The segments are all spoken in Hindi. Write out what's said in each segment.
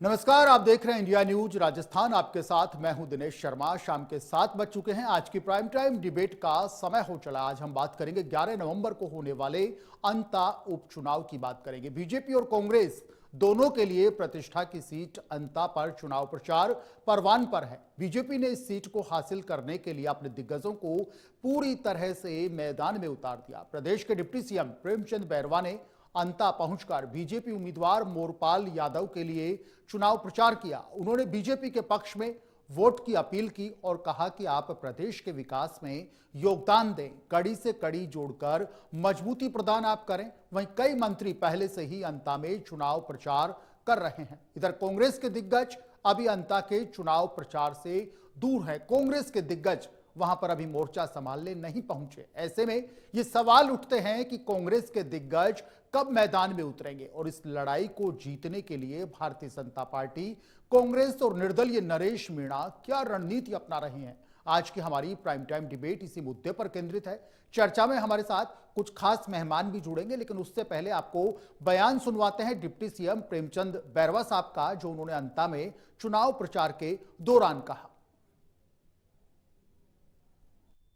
नमस्कार, आप देख रहे हैं इंडिया न्यूज राजस्थान। आपके साथ मैं हूं दिनेश शर्मा। शाम के 7 बज चुके हैं। आज की प्राइम टाइम डिबेट का समय हो चला। आज हम बात करेंगे 11 नवंबर को होने वाले अंता उपचुनाव की बात करेंगे। बीजेपी और कांग्रेस दोनों के लिए प्रतिष्ठा की सीट अंता पर चुनाव प्रचार परवान पर है। बीजेपी ने इस सीट को हासिल करने के लिए अपने दिग्गजों को पूरी तरह से मैदान में उतार दिया। प्रदेश के डिप्टी सीएम प्रेमचंद बैरवा ने अंता पहुंचकर बीजेपी उम्मीदवार मोरपाल यादव के लिए चुनाव प्रचार किया। उन्होंने बीजेपी के पक्ष में वोट की अपील की और कहा कि आप प्रदेश के विकास में योगदान दें, कड़ी से कड़ी जोड़कर मजबूती प्रदान आप करें। वहीं कई मंत्री पहले से ही अंता में चुनाव प्रचार कर रहे हैं। इधर कांग्रेस के दिग्गज अभी अंता के चुनाव प्रचार से दूर हैं। कांग्रेस के दिग्गज वहां पर अभी मोर्चा संभालने नहीं पहुंचे। ऐसे में ये सवाल उठते हैं कि कांग्रेस के दिग्गज कब मैदान में उतरेंगे और इस लड़ाई को जीतने के लिए भारतीय जनता पार्टी, कांग्रेस और निर्दलीय नरेश मीणा क्या रणनीति अपना रहे हैं। आज की हमारी प्राइम टाइम डिबेट इसी मुद्दे पर केंद्रित है। चर्चा में हमारे साथ कुछ खास मेहमान भी जुड़ेंगे, लेकिन उससे पहले आपको बयान सुनवाते हैं डिप्टी सीएम प्रेमचंद बैरवा साहब का, जो उन्होंने अंता में चुनाव प्रचार के दौरान कहा।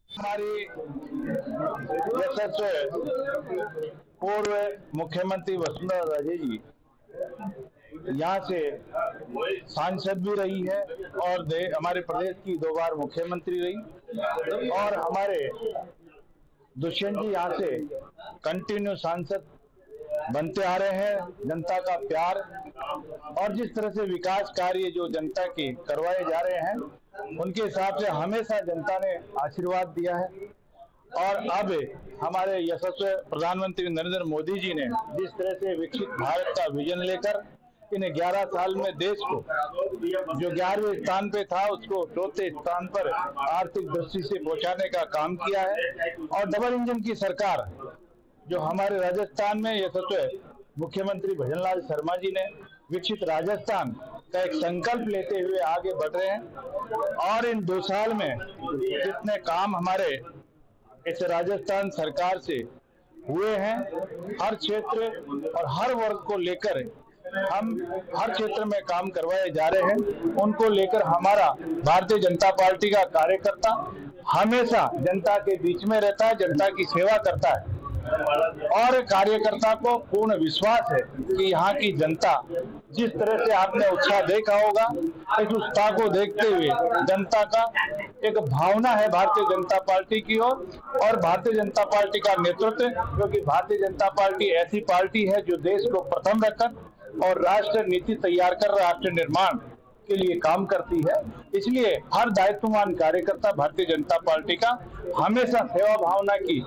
हमारी पूर्व मुख्यमंत्री वसुंधरा राजे जी यहाँ से सांसद भी रही है और हमारे प्रदेश की 2 बार मुख्यमंत्री रही और हमारे दुष्यंत जी यहाँ से कंटिन्यू सांसद बनते आ रहे हैं। जनता का प्यार और जिस तरह से विकास कार्य जो जनता के करवाए जा रहे हैं, उनके हिसाब से हमेशा जनता ने आशीर्वाद दिया है। और अब हमारे यशस्वी प्रधानमंत्री नरेंद्र मोदी जी ने जिस तरह से विकसित भारत का विजन लेकर इन 11 साल में देश को जो 11वें स्थान पे था उसको 4थे स्थान पर आर्थिक दृष्टि से पहुंचाने का काम किया है। और डबल इंजन की सरकार जो हमारे राजस्थान में यशस्वी मुख्यमंत्री भजनलाल शर्मा जी ने विकसित राजस्थान का एक संकल्प लेते हुए आगे बढ़ रहे हैं। और इन 2 साल में जितने काम हमारे इस राजस्थान सरकार से हुए हैं, हर क्षेत्र और हर वर्ग को लेकर हम हर क्षेत्र में काम करवाए जा रहे हैं। उनको लेकर हमारा भारतीय जनता पार्टी का कार्यकर्ता हमेशा जनता के बीच में रहता है, जनता की सेवा करता है और कार्यकर्ता को पूर्ण विश्वास है कि यहाँ की जनता जिस तरह से आपने उत्साह देखा होगा, इस उत्साह को देखते हुए जनता का एक भावना है भारतीय जनता पार्टी की ओर और भारतीय जनता पार्टी का नेतृत्व, क्योंकि भारतीय जनता पार्टी ऐसी पार्टी है जो देश को प्रथम रखकर और राष्ट्र नीति तैयार कर राष्ट्र निर्माण के लिए काम करती है। इसलिए हर दायित्ववान कार्यकर्ता भारतीय जनता पार्टी का हमेशा सेवा भावना की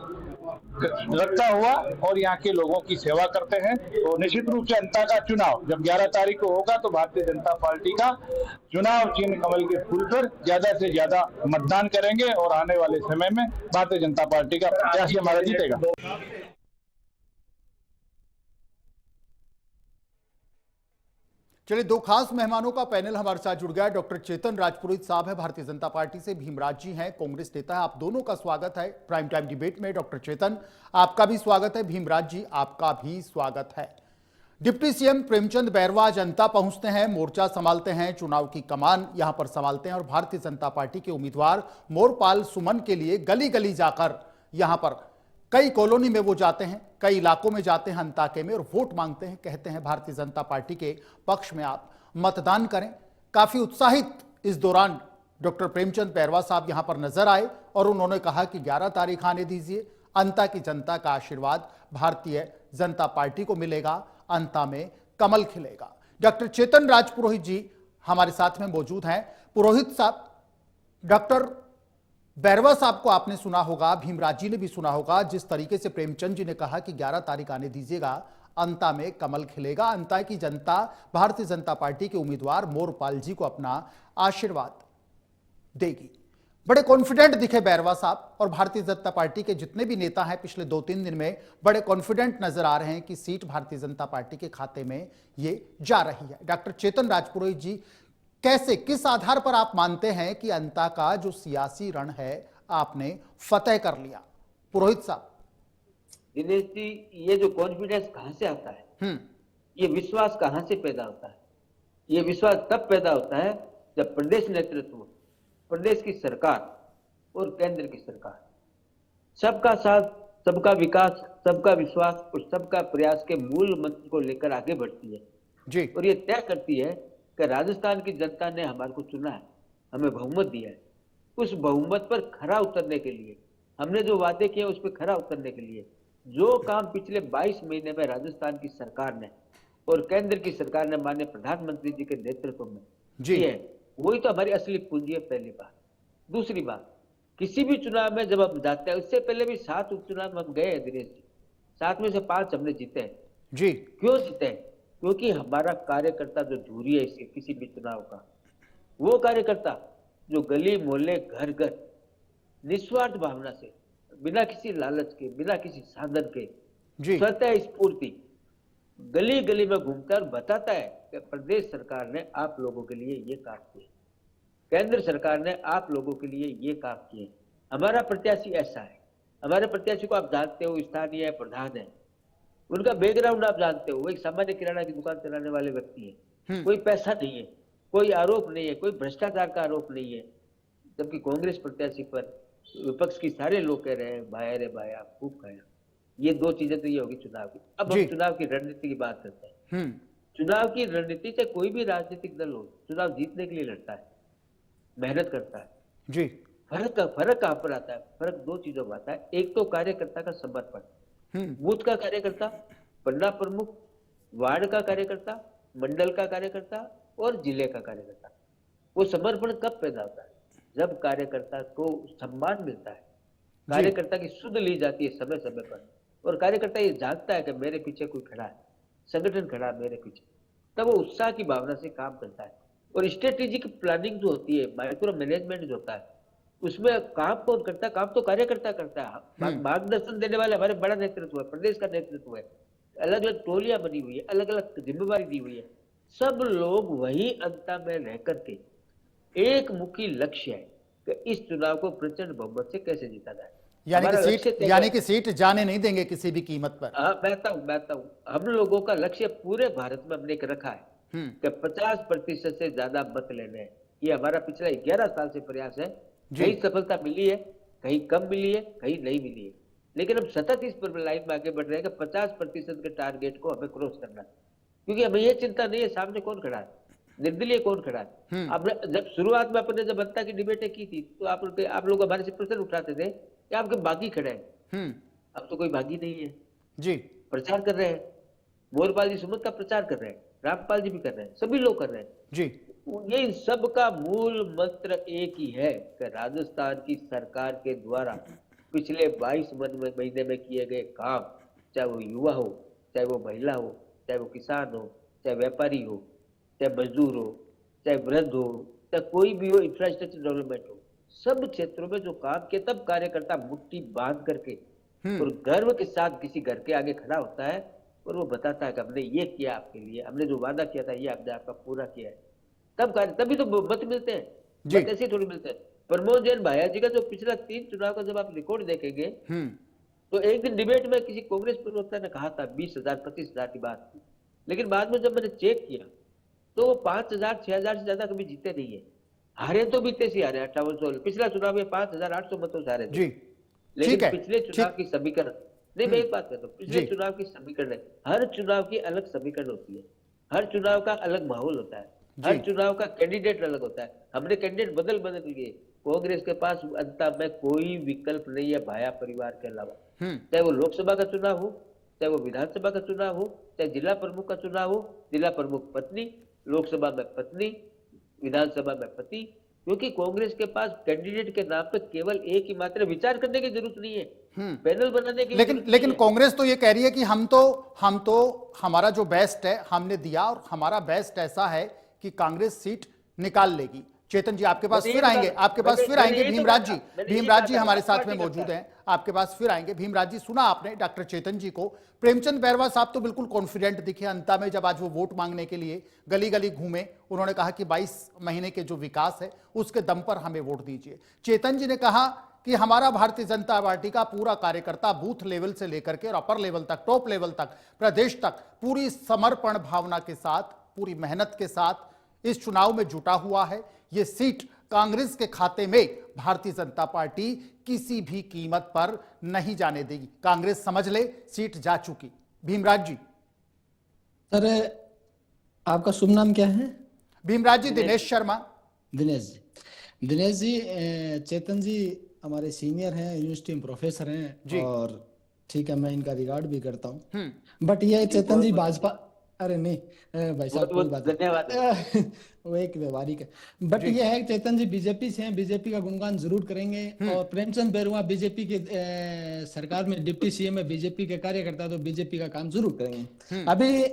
रखता हुआ और यहाँ के लोगों की सेवा करते हैं। तो निश्चित रूप से अंता का चुनाव जब 11 तारीख को होगा तो भारतीय जनता पार्टी का चुनाव चिन्ह कमल के फूल पर ज्यादा से ज्यादा मतदान करेंगे और आने वाले समय में भारतीय जनता पार्टी का प्रत्याशी हमारा जीतेगा। चलिए, 2 खास मेहमानों का पैनल हमारे साथ जुड़ गया है। डॉक्टर चेतन राजपुरोहित साहब है भारतीय जनता पार्टी से, भीमराज जी हैं कांग्रेस नेता है। आप दोनों का स्वागत है प्राइम टाइम डिबेट में। डॉक्टर चेतन, आपका भी स्वागत है। भीमराज जी, आपका भी स्वागत है। डिप्टी सीएम प्रेमचंद बैरवा जनता पहुंचते हैं, मोर्चा संभालते हैं, चुनाव की कमान यहां पर संभालते हैं और भारतीय जनता पार्टी के उम्मीदवार मोरपाल सुमन के लिए गली गली जाकर यहां पर कई कॉलोनी में वो जाते हैं, कई इलाकों में जाते हैं अंताके में और वोट मांगते हैं। कहते हैं भारतीय जनता पार्टी के पक्ष में आप मतदान करें। काफी उत्साहित इस दौरान डॉक्टर प्रेमचंद बैरवा साहब यहां पर नजर आए और उन्होंने कहा कि 11 तारीख आने दीजिए, अंता की जनता का आशीर्वाद भारतीय जनता पार्टी को मिलेगा, अंता में कमल खिलेगा। डॉक्टर चेतन राजपुरोहित जी हमारे साथ में मौजूद हैं। पुरोहित साहब, डॉक्टर बैरवा साहब को आपने सुना होगा, भीमराज जी ने भी सुना होगा, जिस तरीके से प्रेमचंद जी ने कहा कि 11 तारीख आने दीजिएगा, अंता में कमल खिलेगा, अंता की जनता भारतीय जनता पार्टी के उम्मीदवार मोरपाल जी को अपना आशीर्वाद देगी। बड़े कॉन्फिडेंट दिखे बैरवा साहब और भारतीय जनता पार्टी के जितने भी नेता हैं पिछले 2-3 दिन में बड़े कॉन्फिडेंट नजर आ रहे हैं कि सीट भारतीय जनता पार्टी के खाते में ये जा रही है। डॉक्टर चेतन राजपुरोहित जी, कैसे, किस आधार पर आप मानते हैं कि अंता का जो सियासी रण है आपने फतेह कर लिया? पुरोहित साहब। दिनेश जी, ये जो कॉन्फिडेंस कहां से आता है, ये विश्वास कहां से पैदा होता है? ये विश्वास तब पैदा होता है जब प्रदेश नेतृत्व, प्रदेश की सरकार और केंद्र की सरकार सबका साथ, सबका विकास, सबका विश्वास और सबका प्रयास के मूल मंत्र को लेकर आगे बढ़ती है जी और ये तय करती है कि राजस्थान की जनता ने हमारे को चुना है, हमें बहुमत दिया है। उस बहुमत पर खरा उतरने के लिए, हमने जो वादे किए उस पर खरा उतरने के लिए जो काम पिछले 22 महीने में राजस्थान की सरकार ने और केंद्र की सरकार ने माननीय प्रधानमंत्री जी के नेतृत्व में जी किए हैं, वही तो हमारी असली पूंजी है। पहली बात। दूसरी बात, किसी भी चुनाव में जब हम जाते हैं, उससे पहले भी 7 उपचुनाव में हम गए हैं दिनेश जी, 7 में से 5 हमने जीते हैं। जी क्यों जीते हैं? क्योंकि हमारा कार्यकर्ता जो धुरी है इसके किसी भी चुनाव का, वो कार्यकर्ता जो गली मोहल्ले घर घर निस्वार्थ भावना से, बिना किसी लालच के, बिना किसी साधन के, जी स्वतः स्फूर्ति गली गली में घूमकर बताता है कि प्रदेश सरकार ने आप लोगों के लिए ये काम किए, केंद्र सरकार ने आप लोगों के लिए ये काम किए, हमारा प्रत्याशी ऐसा है। हमारे प्रत्याशी को आप जानते हो, स्थानीय प्रधान है, उनका बैकग्राउंड आप जानते हो, वो एक सामान्य किराना की दुकान चलाने वाले व्यक्ति है, कोई पैसा नहीं है, कोई आरोप नहीं है, कोई भ्रष्टाचार का आरोप नहीं है। जबकि कांग्रेस प्रत्याशी पर विपक्ष की सारे लोग कह रहे हैं भाया रे भाया खूब खाया। ये 2 चीजें तो ये होगी चुनाव की। अब हम चुनाव की रणनीति की बात करते हैं। चुनाव की रणनीति से कोई भी राजनीतिक दल हो, चुनाव जीतने के लिए लड़ता है, मेहनत करता है। जी फर्क कहां पर आता है? फर्क 2 चीजों में आता है। एक तो कार्यकर्ता का समर्पण, बूथ का कार्यकर्ता, पन्ना प्रमुख, वार्ड का कार्यकर्ता, मंडल का कार्यकर्ता और जिले का कार्यकर्ता। वो समर्पण कब पैदा होता है? जब कार्यकर्ता को सम्मान मिलता है, कार्यकर्ता की सुध ली जाती है समय समय पर, और कार्यकर्ता ये जानता है कि मेरे पीछे कोई खड़ा है, संगठन खड़ा है मेरे पीछे, तब वो उत्साह की भावना से काम करता है। और स्ट्रेटेजिक प्लानिंग जो होती है, माइक्रो मैनेजमेंट जो होता है, उसमें काम कौन करता है? काम तो कार्यकर्ता करता है। मार्गदर्शन देने वाले हमारे बड़ा नेतृत्व है, प्रदेश का नेतृत्व है, अलग अलग टोलियां बनी हुई है, अलग अलग जिम्मेवारी दी हुई है। सब लोग वही अंतर में रह करके एक मुखी लक्ष्य है कि इस चुनाव को प्रचंड बहुमत से कैसे जीता जाए। यानी कि सीट जाने नहीं देंगे किसी भी कीमत पर। हाँ, मैं हूँ। हम लोगों का लक्ष्य पूरे भारत में हमने एक रखा है कि 50% से ज्यादा मत लेने हैं। ये हमारा पिछला 11 साल से प्रयास है। कहीं सफलता मिली है, कहीं कम मिली है, कहीं नहीं मिली है, लेकिन हम सतत इस पर लाइन में आगे बढ़ रहे हैं कि 50% के टारगेट को हमें क्रॉस करना है। क्योंकि हमें ये चिंता नहीं है सामने कौन खड़ा है, निर्दलीय कौन खड़ा है। अब जब शुरुआत में अपने जब जनता की डिबेटें की थी तो आप लोग हमारे से प्रश्न उठाते थे कि आपके बागी खड़े हैं। अब तो कोई बागी नहीं है जी, प्रचार कर रहे हैं। मोरपाल जी सुमत का प्रचार कर रहे हैं, रामपाल जी भी कर रहे हैं, सभी लोग कर रहे हैं जी। ये सब का मूल मंत्र एक ही है कि राजस्थान की सरकार के द्वारा पिछले 22 महीने में किए गए काम, चाहे वो युवा हो, चाहे वो महिला हो, चाहे वो किसान हो, चाहे व्यापारी हो, चाहे मजदूर हो, चाहे वृद्ध हो, चाहे कोई भी हो, इंफ्रास्ट्रक्चर डेवलपमेंट हो, सब क्षेत्रों में जो काम किए, तब कार्यकर्ता मुट्ठी बांध करके और गर्व के साथ किसी घर के आगे खड़ा होता है और वो बताता है कि हमने ये किया आपके लिए, हमने जो वादा किया था ये हमने आपका पूरा किया है। तभी तो मत मिलते हैं, मत ऐसे थोड़ी मिलते हैं। प्रमोद जैन भाया जी का जो पिछला 3 चुनाव का जब आप रिकॉर्ड देखेंगे तो एक दिन डिबेट में किसी कांग्रेस प्रवक्ता ने कहा था 20,000 25,000 की बात थी, लेकिन बाद में जब मैंने चेक किया तो वो 5,000 6,000 से ज्यादा कभी जीते नहीं है। हारे तो बीते से हारे 5800, पिछला चुनाव में 5,800 मतों से हारे थे। लेकिन पिछले चुनाव की समीकरण नहीं, मैं एक बात कहता हूँ, पिछले चुनाव की समीकरण, हर चुनाव की अलग समीकरण होती है, हर चुनाव का अलग माहौल होता है, हर चुनाव का कैंडिडेट अलग होता है। हमने कैंडिडेट बदल लिए। कांग्रेस के पास अंत में कोई विकल्प नहीं है भाया परिवार के अलावा, चाहे वो लोकसभा का चुनाव हो, चाहे वो विधानसभा का चुनाव हो, चाहे जिला प्रमुख का चुनाव हो, जिला प्रमुख पत्नी, लोकसभा में पत्नी, विधानसभा में पति। क्योंकि कांग्रेस के पास कैंडिडेट के नाम पे केवल एक ही मात्र विचार करने की जरूरत नहीं है, पैनल बनाने की। लेकिन कांग्रेस तो ये कह रही है कि हम तो हमारा जो बेस्ट है हमने दिया और हमारा बेस्ट ऐसा है कि कांग्रेस सीट निकाल लेगी। चेतन जी आपके पास फिर आएंगे, भीमराज जी हमारे साथ में मौजूद हैं, आपके पास फिर आएंगे। भीमराज जी, सुना आपने डॉक्टर चेतन जी को। प्रेमचंद बैरवा साहब तो बिल्कुल कॉन्फिडेंट दिखे अंत में, जब आज वो वोट मांगने के लिए गली गली घूमे, उन्होंने कहा कि 22 महीने के जो विकास है उसके दम पर हमें वोट दीजिए। चेतन जी ने कहा कि हमारा भारतीय जनता पार्टी का पूरा कार्यकर्ता बूथ लेवल से लेकर के और अपर लेवल तक, टॉप लेवल तक, प्रदेश तक पूरी समर्पण भावना के साथ, पूरी मेहनत के साथ इस चुनाव में जुटा हुआ है। ये सीट कांग्रेस के खाते में भारतीय जनता पार्टी किसी भी कीमत पर नहीं जाने देगी। कांग्रेस समझ ले, सीट जा चुकी। भीमराज जी। सर, आपका शुभ नाम क्या है? भीमराज जी, दिनेश शर्मा। दिनेश जी, चेतन जी हमारे सीनियर हैं, यूनिवर्सिटी में प्रोफेसर जी। हैं और ठीक है, मैं इनका रिगार्ड भी करता हूँ। हम्म। बट ये चेतन जी भाजपा, अरे नहीं भाई साहब, कोई बात धन्यवाद। वो एक व्यवहारिक है। बट ये है चेतन जी बीजेपी से हैं, बीजेपी का गुणगान जरूर करेंगे। और प्रेमचंद बैरुआ बीजेपी के सरकार में डिप्टी सीएम है, बीजेपी के कार्यकर्ता, तो बीजेपी का काम जरूर करेंगे। अभी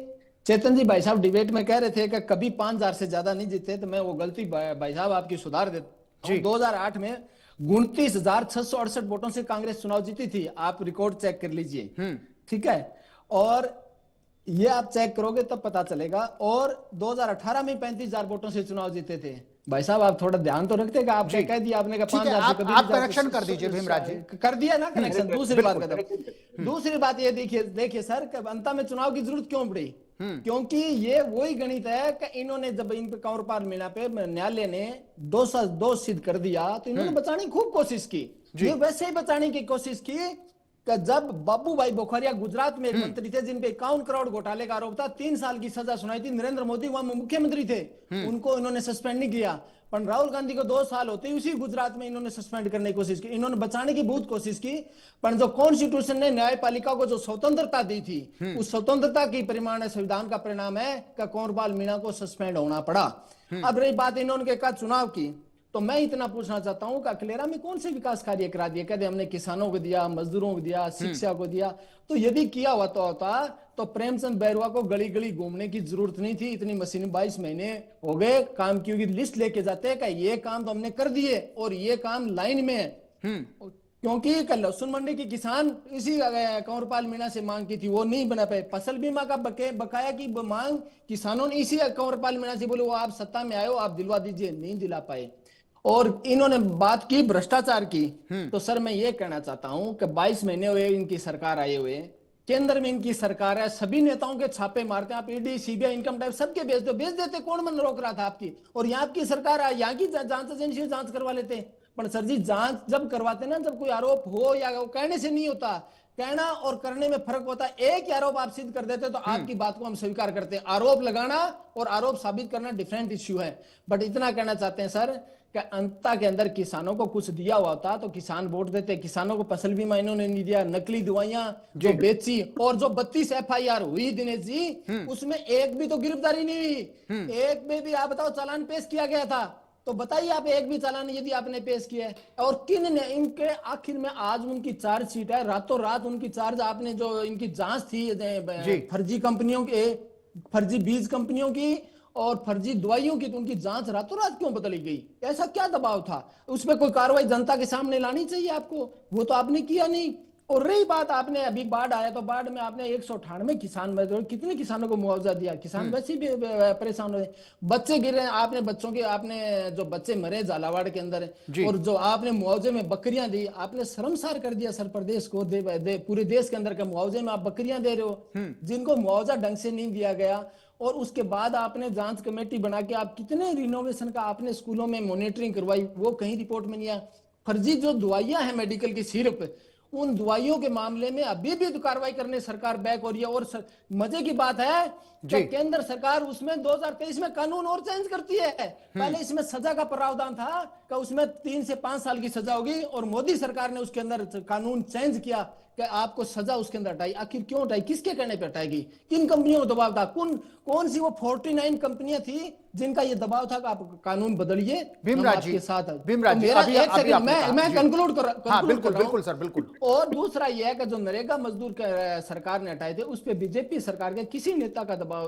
चेतन जी भाई साहब डिबेट में कह रहे थे कि कभी 5,000 से ज्यादा नहीं जीते, तो मैं वो गलती भाई साहब आपकी सुधार देता हूं। 2008 में 29,668 वोटों से कांग्रेस चुनाव जीती थी। आप रिकॉर्ड चेक कर लीजिए, ठीक है। और ये आप चेक करोगे तब पता चलेगा। और 2018 में 35,000 वोटों से चुनाव जीते थे। भाई साहब आप थोड़ा ध्यान तो रखते हैं, आपने कह दिया, आपने कहा 5,000 से कभी आप कनेक्शन कर दीजिए भीमराज जी। कर दिया ना कनेक्शन। दूसरी बात ये देखिए सर, अंत में चुनाव की जरूरत क्यों पड़ी? क्योंकि ये वही गणित है कि इन्होंने जब इन पे कंवरपाल मीणा पे न्यायालय ने दोष सिद्ध कर दिया, तो इन्होंने बचाने की खूब कोशिश की। ये वैसे ही बचाने की कोशिश की कि जब बाबू भाई बोखरिया गुजरात में एक मंत्री थे जिन पे 51 करोड़ घोटाले का आरोप था, 3 साल की सजा सुनाई थी, नरेंद्र मोदी वहां मुख्यमंत्री थे, उनको इन्होंने सस्पेंड नहीं किया। पर राहुल गांधी को 2 साल होते ही उसी गुजरात में इन्होंने सस्पेंड करने की कोशिश की। इन्होंने बचाने की बहुत कोशिश की, पर जो कॉन्स्टिट्यूशन ने न्यायपालिका को जो स्वतंत्रता दी थी, उस स्वतंत्रता की परिमाण संविधान का परिणाम है कि कंवरपाल मीणा को सस्पेंड होना पड़ा। अब रही बात इन्होंने कहा चुनाव की, तो मैं इतना पूछना चाहता हूं कि अकलेरा में कौन से विकास कार्य करा दिए? कहते हमने किसानों को दिया, मजदूरों को दिया, शिक्षा को दिया। तो यदि किया हुआ तो होता तो प्रेमचंद बैरुआ को गली गली घूमने की जरूरत नहीं थी। इतनी मशीन 22 महीने हो गए काम की लिस्ट लेके जाते कि ये काम तो हमने कर दिए और ये काम लाइन में है। क्योंकि लहसुन मंडी की किसान इसी कंवरपाल मीणा से मांग की थी, वो नहीं बना पाए। फसल बीमा का बकाया की मांग किसानों ने इसी कंवरपाल मीणा से बोले वो आप सत्ता में आए हो, आप दिलवा दीजिए, नहीं दिला पाए। और इन्होंने बात की भ्रष्टाचार की, तो सर मैं ये कहना चाहता हूं कि 22 महीने हुए इनकी सरकार आए हुए, केंद्र में इनकी सरकार है, सभी नेताओं के छापे मारते हैं आप, ईडी सीबीआई इनकम टैक्स सबके भेज देते, कौन मन रोक रहा था आपकी? और यहाँ आपकी सरकार है, यहाँ की जांच एजेंसी जांच करवा लेते। पर सर जी जांच जब करवाते ना, जब कोई आरोप हो या कहने से नहीं होता, कहना और करने में फर्क होता है। एक ही आरोप आप सिद्ध कर देते तो आपकी बात को हम स्वीकार करते हैं। आरोप लगाना और आरोप साबित करना डिफरेंट इश्यू है। बट इतना कहना चाहते हैं सर कि अंतता के अंदर किसानों को कुछ दिया हुआ होता तो किसान वोट देते। किसानों को फसल बीमा इन्होंने नहीं दिया, नकली दवाइयां जो बेची, और जो 32 FIR हुई दिनेश जी, उसमें एक भी तो गिरफ्तारी नहीं हुई, एक में भी आप बताओ चालान पेश किया गया था? तो बताइए आप एक भी चालान यदि आपने पेश किया है, और किन ने इनके आखिर में आज उनकी चार्जशीट है, रातों रात उनकी चार्ज, आपने जो इनकी जांच थी फर्जी कंपनियों के, फर्जी बीज कंपनियों की और फर्जी दवाइयों की, तो उनकी जांच रातों रात क्यों बदली गई? ऐसा क्या दबाव था? उस पर कोई कार्रवाई जनता के सामने लानी चाहिए आपको, वो तो आपने किया नहीं। और रही बात, आपने अभी बाढ़ आया तो बाढ़ में आपने 198 किसान, कितने किसानों को मुआवजा दिया? किसान वैसे भी परेशान हुए, बच्चे गिरे, आपने बच्चों के, आपने जो बच्चे मरे झालावाड़ के अंदर, और जो आपने मुआवजे में बकरियां दी, आपने शर्मसार कर दिया सर प्रदेश को। पूरे देश के अंदर के मुआवजे में आप बकरियां दे रहे हो जिनको मुआवजा ढंग से नहीं दिया गया। और उसके बाद आपने जांच कमेटी बना के आप कितने रिनोवेशन का आपने स्कूलों में मॉनिटरिंग करवाई, वो कहीं रिपोर्ट में नहीं आया। फर्जी जो दवाइयां हैं मेडिकल की सिर्फ, उन दवाइयों के मामले में अभी भी कार्रवाई करने सरकार बैक हो रही है। और मजे की बात है कि केंद्र सरकार उसमें 2023 में कानून और चेंज करती है। पहले इसमें सजा का प्रावधान था कि उसमें 3 से 5 साल की सजा होगी, और मोदी सरकार ने उसके अंदर कानून चेंज किया कि आपको सजा उसके अंदर हटाई। आखिर क्यों हटाई? किसके कहने पे हटाएगी? किन कंपनियों को दबाव था? कौन सी वो 49 कंपनियां थी जिनका ये दबाव था कि आप कानून बदलिए? भीमराज जी, के साथ भीमराज जी, मेरा एक सेकंड मैं कंक्लूड कर रहा हूं। बिल्कुल सर, बिल्कुल। और दूसरा यह है कि जो नरेगा मजदूर सरकार ने हटाए थे, उस पे बीजेपी सरकार के किसी नेता का दबाव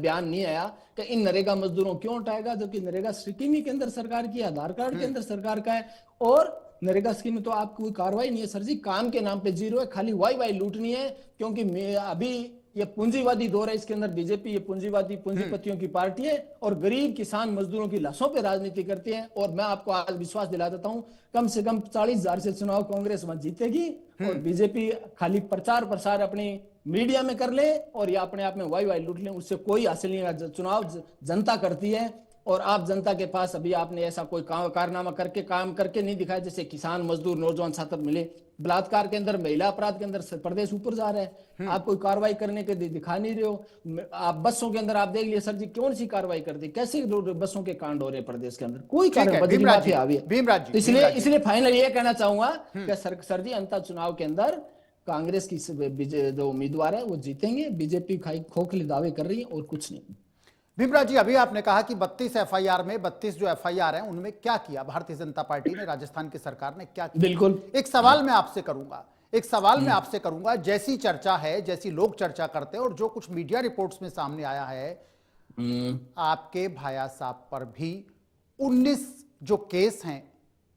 बयान नहीं आया कि इन नरेगा मजदूरों क्यों हटाएगा, जबकि नरेगा स्कीम के अंदर सरकार की, आधार कार्ड के अंदर सरकार का है, और नरेगा स्कीम में तो आपको कोई कार्रवाई नहीं है सर जी। काम के नाम पे जीरो है, खाली वाई लूटनी है। क्योंकि अभी ये पूंजीवादी दौर है, इसके अंदर बीजेपी ये पूंजीपतियों की पार्टी है, और गरीब किसान मजदूरों की लाशों पे राजनीति करती है। और मैं आपको आज विश्वास दिला देता हूं, कम से कम 40,000 से चुनाव कांग्रेस वहां जीतेगी, और बीजेपी खाली प्रचार प्रसार अपनी मीडिया में कर ले और या अपने आप में वाई लूट ले, उससे कोई हासिल नहीं है। चुनाव जनता करती है, और आप जनता के पास अभी आपने ऐसा कोई कारनामा करके काम करके नहीं दिखाया। जैसे किसान, मजदूर, नौजवान छात्र मिले, बलात्कार के अंदर, महिला अपराध के अंदर प्रदेश ऊपर जा रहा है, आप कोई कार्रवाई करने के दिखा नहीं रहे हो। आप बसों के अंदर आप देख लिए सर जी, कौन सी कार्रवाई कर दी, कैसे बसों के कांड हो रहे हैं प्रदेश के अंदर, कोई कार्रवाई। भीमराज जी, इसलिए फाइनल ये कहना चाहूंगा कि सर जी अंतर चुनाव के अंदर कांग्रेस की जो उम्मीदवार है वो जीतेंगे, बीजेपी खोखले दावे कर रही है और कुछ नहीं। भीमराज जी, अभी आपने कहा कि 32 एफआईआर में 32 जो एफआईआर हैं उनमें क्या किया भारतीय जनता पार्टी ने, राजस्थान की सरकार ने क्या किया? बिल्कुल। एक सवाल मैं आपसे करूंगा, जैसी चर्चा है, जैसी लोग चर्चा करते हैं और जो कुछ मीडिया रिपोर्ट्स में सामने आया है, आपके भाया साहब पर भी 19 जो केस हैं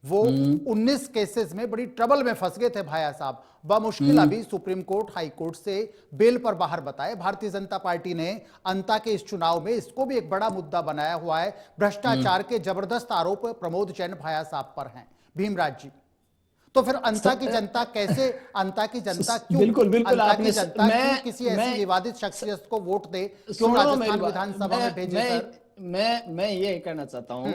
वो 19 केसेस में बड़ी ट्रबल में फंस गए थे भाया साहब। बमुश्किल अभी सुप्रीम कोर्ट, हाई कोर्ट से बेल पर बाहर बताए। भारतीय जनता पार्टी ने अंता के इस चुनाव में इसको भी एक बड़ा मुद्दा बनाया हुआ है। भ्रष्टाचार के जबरदस्त आरोप प्रमोद जैन भाया साहब पर हैं। भीमराज जी, तो फिर अंता की जनता कैसे, अंता की जनता क्यों, बिल्कुल अंता की जनता क्यों किसी ऐसी विवादित शख्सियत को वोट दे, क्यों राजस्थान विधानसभा में भेजे? सर मैं ये कहना चाहता हूं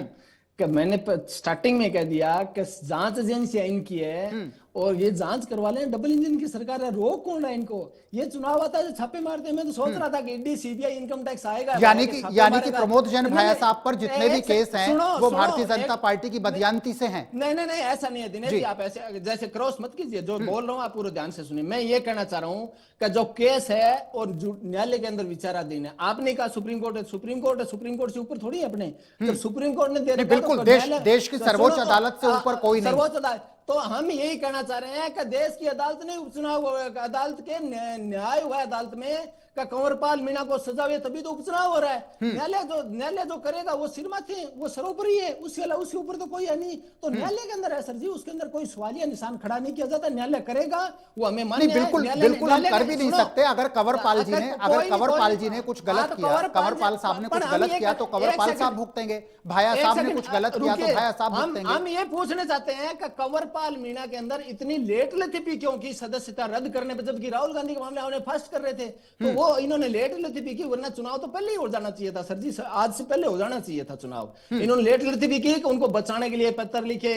कि मैंने स्टार्टिंग में कह दिया कि जांच एजेंसियां इनकी है और ये जांच करवा लें। डबल इंजन की सरकार है, रोक कौन रहा है इनको? ये चुनाव आता है छापे मारते हैं। मैं तो सोच रहा था कि ईडी, सीबीआई, इनकम टैक्स आएगा, यानी कि प्रमोद जैन भाया साहब पर जितने भी केस हैं वो भारतीय जनता पार्टी की बदयांती से हैं। नहीं, ऐसा नहीं है दिनेश जी, आप ऐसे जैसे क्रॉस मत कीजिए। जो बोल रहा हूँ आप पूरे ध्यान से सुनिए। मैं ये कहना चाह रहा हूँ कि जो केस है और न्यायालय के अंदर विचाराधीन है। आपने कहा सुप्रीम कोर्ट है, सुप्रीम कोर्ट से ऊपर थोड़ी है अपने। तो सुप्रीम कोर्ट ने दे रखा, बिल्कुल देश की सर्वोच्च अदालत से ऊपर कोई नहीं। सर्वोच्च अदालत, तो हम यही कहना चाह रहे हैं कि देश की अदालत नहीं, उपचुनाव अदालत के न्याय हुआ अदालत में का कंवरपाल मीणा को सजा हुई, तभी तो उपचुनाव हो रहा है। न्यायालय जो करेगा वो सिरमाथे, वो सर्वोपरि है, उसके ऊपर तो कोई है नहीं। तो न्यायालय के अंदर है सर जी, उसके अंदर कोई सवालिया निशान खड़ा नहीं किया जाता। न्यायालय करेगा, वो हमें मान्य है। बिल्कुल हम कर भी नहीं सकते। अगर कंवरपाल जी ने कुछ गलत किया, कंवरपाल साहब ने कुछ गलत किया तो कंवरपाल साहब भुगतेंगे, भाया साहब ने कुछ गलत किया तो भाया साहब भुगतेंगे। हम ये पूछना चाहते हैं कि कंवरपाल मीणा के अंदर इतनी लेट लतीफी क्यों की सदस्यता रद्द करने पर, जबकि राहुल गांधी के मामले उन्हें फर्स्ट कर रहे थे, तो वो इन्होंने लेट लतीफी की। वरना चुनाव तो पहले ही हो जाना चाहिए था सर जी, आज से पहले हो जाना चाहिए था चुनाव। इन्होंने लेट लतीफी की, उनको बचाने के लिए पत्र लिखे,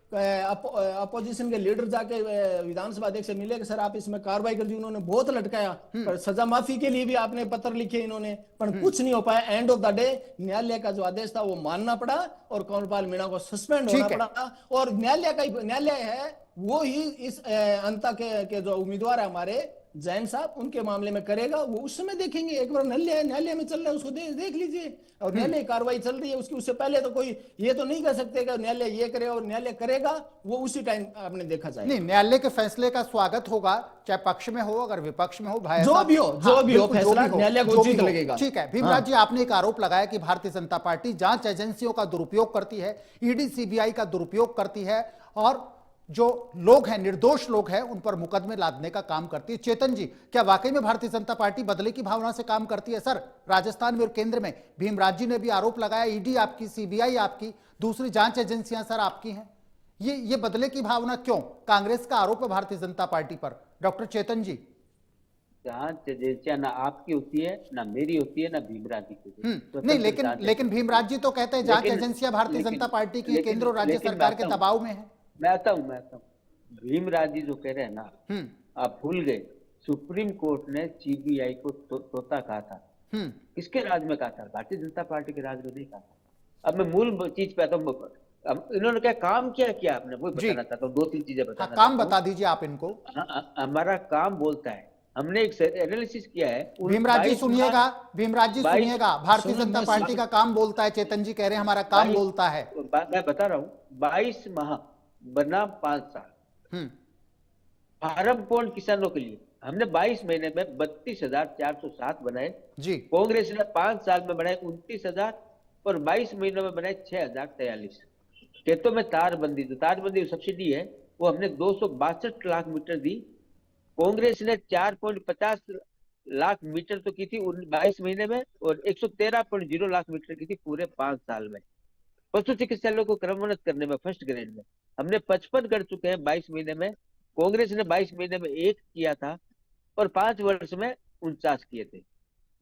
अपोजिशन के लीडर जाके विधानसभा अध्यक्ष से मिले कि सर आप इसमें कार्रवाई कर दी। उन्होंने बहुत लटकाया, पर सजा माफी के लिए भी आपने पत्र लिखे इन्होंने, पर कुछ नहीं हो पाया। एंड ऑफ द डे न्यायालय का जो आदेश था वो मानना पड़ा और कंवरपाल मीणा को सस्पेंड होना पड़ा। और न्यायालय है वो ही इस अंता के जो उम्मीदवार है हमारे जैन साहब, उनके मामले में करेगा। वो उस समय देखेंगे। एक बार न्यायालय में चल रहा है, उसको देख लीजिए। और न्यायालय कार्रवाई चल रही है उससे पहले तो कोई ये तो नहीं कह सकते कि न्यायालय ये करे और न्यायालय करेगा, वो उसी टाइम आपने देखा जाए। नहीं, न्यायालय के फैसले का स्वागत होगा, चाहे पक्ष में हो, अगर विपक्ष में हो, जो भी हो फैसला न्यायालय को उचित लगेगा। ठीक है। भीमराज जी, आपने एक आरोप लगाया कि भारतीय जनता पार्टी जांच एजेंसियों का दुरुपयोग करती है, ईडी, सीबीआई का दुरुपयोग करती है और जो लोग हैं, निर्दोष लोग हैं, उन पर मुकदमे लादने का काम करती है। चेतन जी, क्या वाकई में भारतीय जनता पार्टी बदले की भावना से काम करती है? सर, राजस्थान में और केंद्र में भीमराज जी ने भी आरोप लगाया, ईडी आपकी, सीबीआई आपकी, दूसरी जांच एजेंसियां सर आपकी हैं। ये बदले की भावना क्यों? कांग्रेस का आरोप है भारतीय जनता पार्टी पर। डॉक्टर चेतन जी, जांच एजेंसियां ना आपकी होती है, ना मेरी होती है, ना भीमराज जी की। नहीं, लेकिन भीमराज जी तो कहते हैं जांच एजेंसियां भारतीय जनता पार्टी की केंद्र और राज्य सरकार के दबाव में है। मैं आता हूँ भीमराज जी जो कह रहे हैं ना, आप भूल गए, सुप्रीम कोर्ट ने सीबीआई को तोता कहा था। किसके राज में कहा था? भारतीय जनता पार्टी के राज में नहीं कहा था। अब मैं मूल चीज पे आता हूँ। इन्होंने क्या काम किया आपने वो बताना चाहता हूँ। 2-3 चीजें बताना। काम बता दीजिए आप इनको। हमारा काम बोलता है, हमने एक एनालिसिस किया है। भीमराज जी सुनिएगा, भारतीय जनता पार्टी का काम बोलता है। चेतन जी कह रहे हैं हमारा काम बोलता है। मैं बता रहा हूँ, 22 माह बना 5 साल फार्म पॉइंट किसानों के लिए हमने 22 महीने में 32,407 बनाए जी। कांग्रेस ने 5 साल में बनाए 29,000 और 22 महीनों में बनाए 6,043। खेतों में तारबंदी सब्सिडी है वो हमने 262 लाख मीटर दी। कांग्रेस ने 4.50 लाख मीटर तो की थी 22 महीने में और 113.0 लाख मीटर की थी पूरे 5 साल में। पशु चिकित्सालयों को क्रमोन्नत करने में फर्स्ट ग्रेड में हमने 55 कर चुके हैं 22 महीने में। कांग्रेस ने 22 महीने में 1 किया था और 5 वर्ष में 49 किए थे।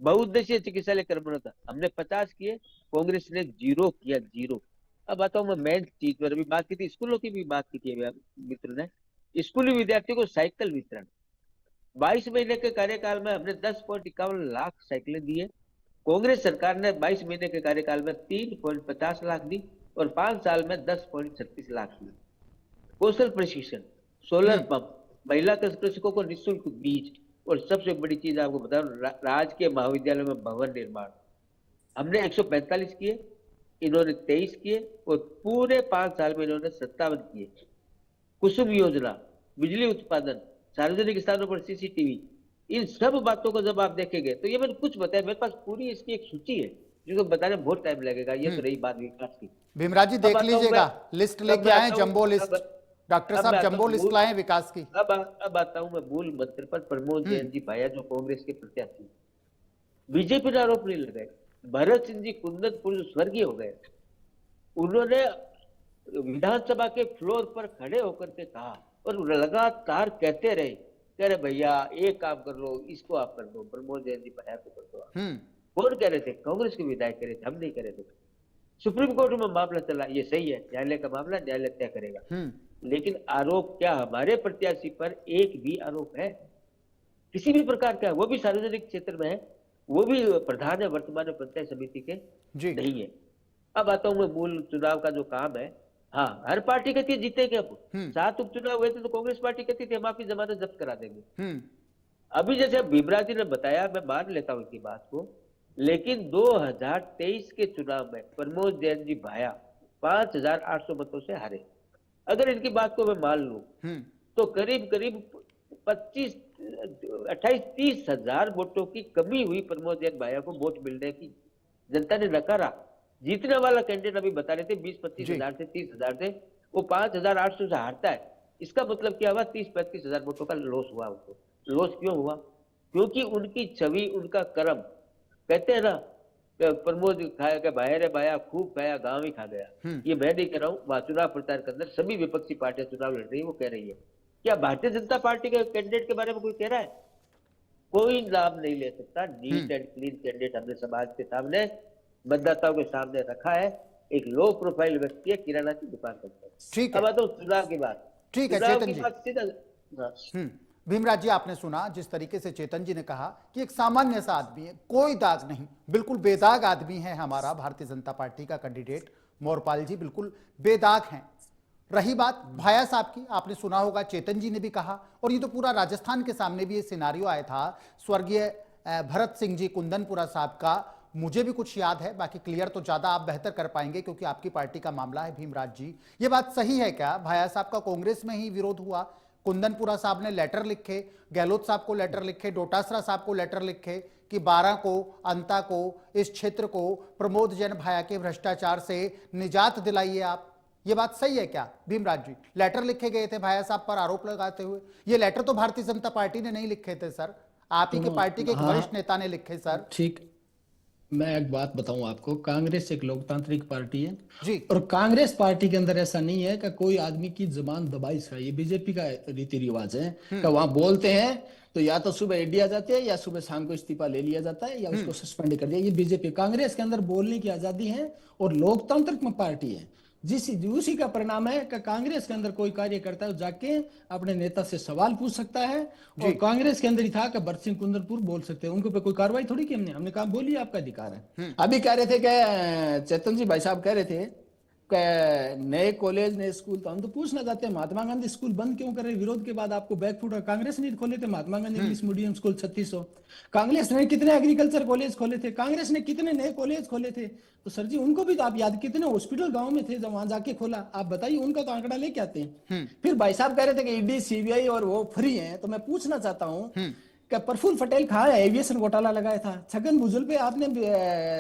बहुउद्देशीय चिकित्सालय कर्मण था, हमने 50 किए, कांग्रेस ने 0 किया, 0। अब बताओ, मैं मेन चीज पर अभी बात की थी, स्कूलों की भी बात की थी मित्र ने। स्कूली विद्यार्थियों को साइकिल वितरण, 22 महीने के कार्यकाल में हमने 10.51 लाख साइकिलें दी है। कांग्रेस सरकार ने 22 महीने के कार्यकाल में 3.50 लाख दी और 5 साल में 10.36 लाख दी। कौशल प्रशिक्षण, सोलर पंप, महिला कृषकों को निःशुल्क बीज, और सबसे बड़ी चीज आपको बता दूं, राजकीय महाविद्यालय में भवन निर्माण हमने 145 किए, इन्होंने 23 किए, और पूरे 5 साल में इन्होंने 57 किए। कुसुम योजना, बिजली उत्पादन, सार्वजनिक स्थानों पर सीसीटीवी, इन सब बातों को जब आप देखेंगे तो ये मैंने कुछ बताया, मेरे पास पूरी इसकी एक सूची है जिसको बताने में बहुत टाइम लगेगा। ये तो रही बात विकास की। भीमराज जी देख लीजिएगा, लिस्ट लेके आए, जंबो लिस्ट। डॉक्टर साहब जंबो लिस्ट लाए विकास की। अब आता हूं मैं मूल मंत्र पर। प्रमोद जैन जी भाया जो कांग्रेस के प्रत्याशी, बीजेपी ने आरोप नहीं लगाए। भरत सिंह जी कुंदनपुर जो स्वर्गीय हो गए, उन्होंने विधानसभा के फ्लोर पर खड़े होकर के कहा और लगातार कहते रहे, कह रहे भैया एक काम कर लो, इसको आप कर दो, प्रमोद जैन जी भाया को कर दो। कौन कह रहे थे? कांग्रेस के विधायक कह रहे थे, हम नहीं कह रहे थे। सुप्रीम कोर्ट में मामला चला, ये सही है, न्यायालय का मामला न्यायालय तय करेगा। लेकिन आरोप क्या हमारे प्रत्याशी पर एक भी आरोप है किसी भी प्रकार का? वो भी सार्वजनिक क्षेत्र में है, वो भी प्रधान है वर्तमान पंचायत समिति के जी नहीं है। अब आता हूं मैं मूल चुनाव का जो काम है। हाँ, हर पार्टी कहती है जीतेंगे। अब 7 उपचुनाव हुए थे तो कांग्रेस पार्टी कहती थी हम आपकी जमानत जब्त करा देंगे। अभी जैसे भीमराज जी ने बताया, मैं मान लेता हूं इनकी बात को, लेकिन 2023 के चुनाव में प्रमोद जैन जी भाया 5,800 मतों से हारे। अगर इनकी बात को मैं मान लूं तो करीब करीब 28-30 हजार वोटों की कमी हुई प्रमोद जैन भाया को वोट मिलने की। जनता ने नकारा। जीतने वाला कैंडिडेट अभी बता रहे थे 20-25 हजार से 30 हजार से, वो 5,800 से हारता है। इसका मतलब क्या हुआ? 30-35 हजार वोटों का लॉस हुआ उनको। लॉस क्यों हुआ? क्योंकि उनकी छवि, उनका कर्म, कहते हैं ना प्रमोद खाया के भाया रे भाया खूब खाया गांव ही खा गया। ये मैं नहीं कह रहा हूँ, वहां चुनाव प्रचार के अंदर सभी विपक्षी पार्टियां चुनाव लड़ रही है, वो कह रही है। क्या भारतीय जनता पार्टी के कैंडिडेट के बारे में कोई कह रहा है? कोई नाम नहीं ले सकता। नीट एंड क्लीन कैंडिडेट हमने समाज के सामने, मतदाताओं के सामने रखा है। एक लो प्रोफाइल व्यक्ति है, किराना की दुकान करता है। ठीक है, अब आता हूं चुनाव की बात। ठीक है चुनाव चेतन की जी। बात सीधा भीमराज जी, आपने सुना जिस तरीके से चेतन जी ने कहा कि एक सामान्य सा आदमी है, कोई दाग नहीं, बिल्कुल बेदाग आदमी है हमारा भारतीय जनता पार्टी का कैंडिडेट मोरपाल जी, बिल्कुल बेदाग हैं। रही बात भाया साहब की, आपने सुना होगा, चेतन जी ने भी कहा, और ये तो पूरा राजस्थान के सामने भी ये सिनारियो आया था स्वर्गीय भरत सिंह जी कुंदनपुरा साहब का। मुझे भी कुछ याद है, बाकी क्लियर तो ज्यादा आप बेहतर कर पाएंगे क्योंकि आपकी पार्टी का मामला है। भीमराज जी, ये बात सही है क्या? भाया साहब का कांग्रेस में ही विरोध हुआ, कुंदनपुरा साहब ने लेटर लिखे, गहलोत साहब को लेटर लिखे, डोटासरा साहब को लेटर लिखे कि 12 को, अंता को, इस क्षेत्र को प्रमोद जैन भाया के भ्रष्टाचार से निजात दिलाइए आप। ये बात सही है क्या भीमराज जी? लेटर लिखे गए थे भाया साहब पर आरोप लगाते हुए। ये लेटर तो भारतीय जनता पार्टी ने नहीं लिखे थे सर, आप ही के पार्टी के एक वरिष्ठ नेता ने लिखे सर। ठीक, मैं एक बात बताऊं आपको, कांग्रेस एक लोकतांत्रिक पार्टी है जी, और कांग्रेस पार्टी के अंदर ऐसा नहीं है कि कोई आदमी की जबान दबाई है। ये बीजेपी का रीति रिवाज है कि वहां बोलते हैं तो या तो सुबह ईडी आ जाती है या सुबह शाम को इस्तीफा ले लिया जाता है या उसको सस्पेंड कर दिया। ये बीजेपी, कांग्रेस के अंदर बोलने की आजादी है और लोकतांत्रिक पार्टी है। उसी का परिणाम है कि कांग्रेस के अंदर कोई कार्य करता है जाके अपने नेता से सवाल पूछ सकता है। और कांग्रेस के अंदर ही था कि भरत सिंह कुंदनपुर बोल सकते हैं, उनके ऊपर कोई कार्रवाई थोड़ी की हमने कहा बोलिए, आपका अधिकार है। अभी कह रहे थे कि चेतन जी भाई साहब कह रहे थे नए कॉलेज नए स्कूल, तो हम तो पूछना चाहते हैं महात्मा गांधी स्कूल बंद क्यों कर रहे? विरोध के बाद आपको बैकफुट। कांग्रेस ने खोले थे Mahatma Gandhi English medium school 3600। Congress ने कितने एग्रीकल्चर कॉलेज खोले थे? कांग्रेस ने कितने नए कॉलेज खोले थे? तो सर जी उनको भी तो आप याद, कितने हॉस्पिटल गांव में थे जब वहां जाके खोला, आप बताइए, उनका तो आंकड़ा लेके आते हैं। फिर भाई साहब कह रहे थे कि ईडी सीबीआई और वो फ्री है, तो मैं पूछना चाहता हूँ कि प्रफुल्ल पटेल कहा है एविएशन घोटाला लगाया था, छगन भुजबल पे आपने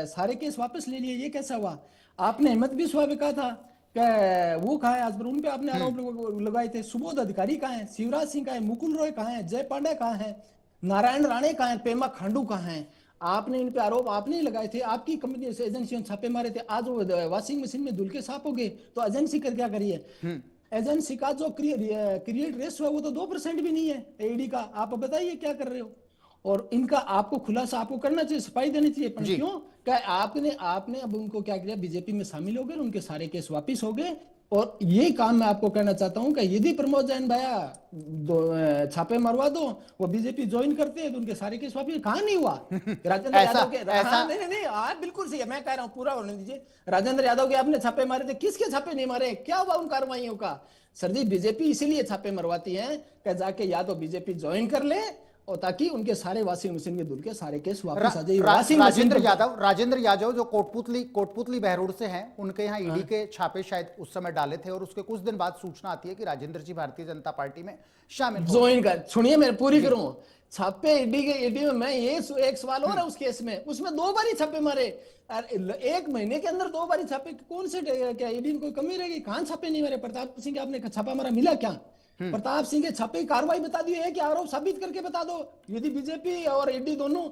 सारे केस वापस ले लिए, ये कैसा हुआ? आपने हिम्मत बिस्वा पे कहा था वो कहा है आज पर, उन पे आपने आरोप लगाए थे। सुबोध अधिकारी कहाँ है? शिवराज सिंह कहाँ है? मुकुल रॉय कहाँ है? जय पांडे कहाँ है? नारायण राणे कहाँ है? पेमा खांडू कहाँ है? आपने इन पे आरोप आपने ही लगाए थे, आपकी कंपनी से एजेंसियों छापे मारे थे। आज वो वॉशिंग मशीन में धुल के साफ हो गए, तो एजेंसी कर क्या करिए? एजेंसी का जो क्रिएट रेस हुआ वो तो 2% भी नहीं है ईडी का। आप बताइए क्या कर रहे हो? और इनका आपको खुलासा आपको करना चाहिए, सफाई देनी चाहिए। पर जी। क्यों? क्या आपने अब उनको क्या किया, बीजेपी में शामिल हो गए, उनके सारे केस वापिस हो गए। और ये काम मैं आपको कहना चाहता हूं कि यदि प्रमोद जैन भाया छापे मरवा दो, वो बीजेपी ज्वाइन करते हैं, तो उनके सारे केस वापिस। कहां नहीं हुआ राजेंद्र यादव के? हाँ, नहीं, हाँ बिल्कुल सही है, मैं कह रहा हूं, पूरा होने दीजिए। राजेंद्र यादव के आपने छापे मारे थे, किसके छापे नहीं मारे? क्या हुआ उन कार्रवाइयों का? सर जी, बीजेपी इसीलिए छापे मरवाती है कि जाके या तो बीजेपी ज्वाइन कर ले, और ताकि उनके सारे वॉशिंग मशीन के धुल के सारे केस वापस आ जाए। राजेंद्र यादव जो कोटपुतली बहरोड से हैं, उनके यहाँ ईडी के छापे शायद उस समय डाले थे, और उसके कुछ दिन बाद सूचना आती है कि राजेंद्र जी भारतीय जनता पार्टी में शामिल ज्वाइन कर। सुनिए, मैं पूरी करूं। छापे ईडी में, मैं ये एक सवाल और है उस केस में, उसमें 2 बार ही छापे मारे। 1 महीने के अंदर 2 बार ही छापे, कौन से क्या ईडी में कोई कमी रहेगी? कहां छापे नहीं मारे? प्रताप सिंह के आपने छापा मारा, मिला क्या? प्रताप सिंह के छापे की कार्रवाई बता दी है कि आरोप साबित करके बता दो। यदि बीजेपी और ईडी दोनों,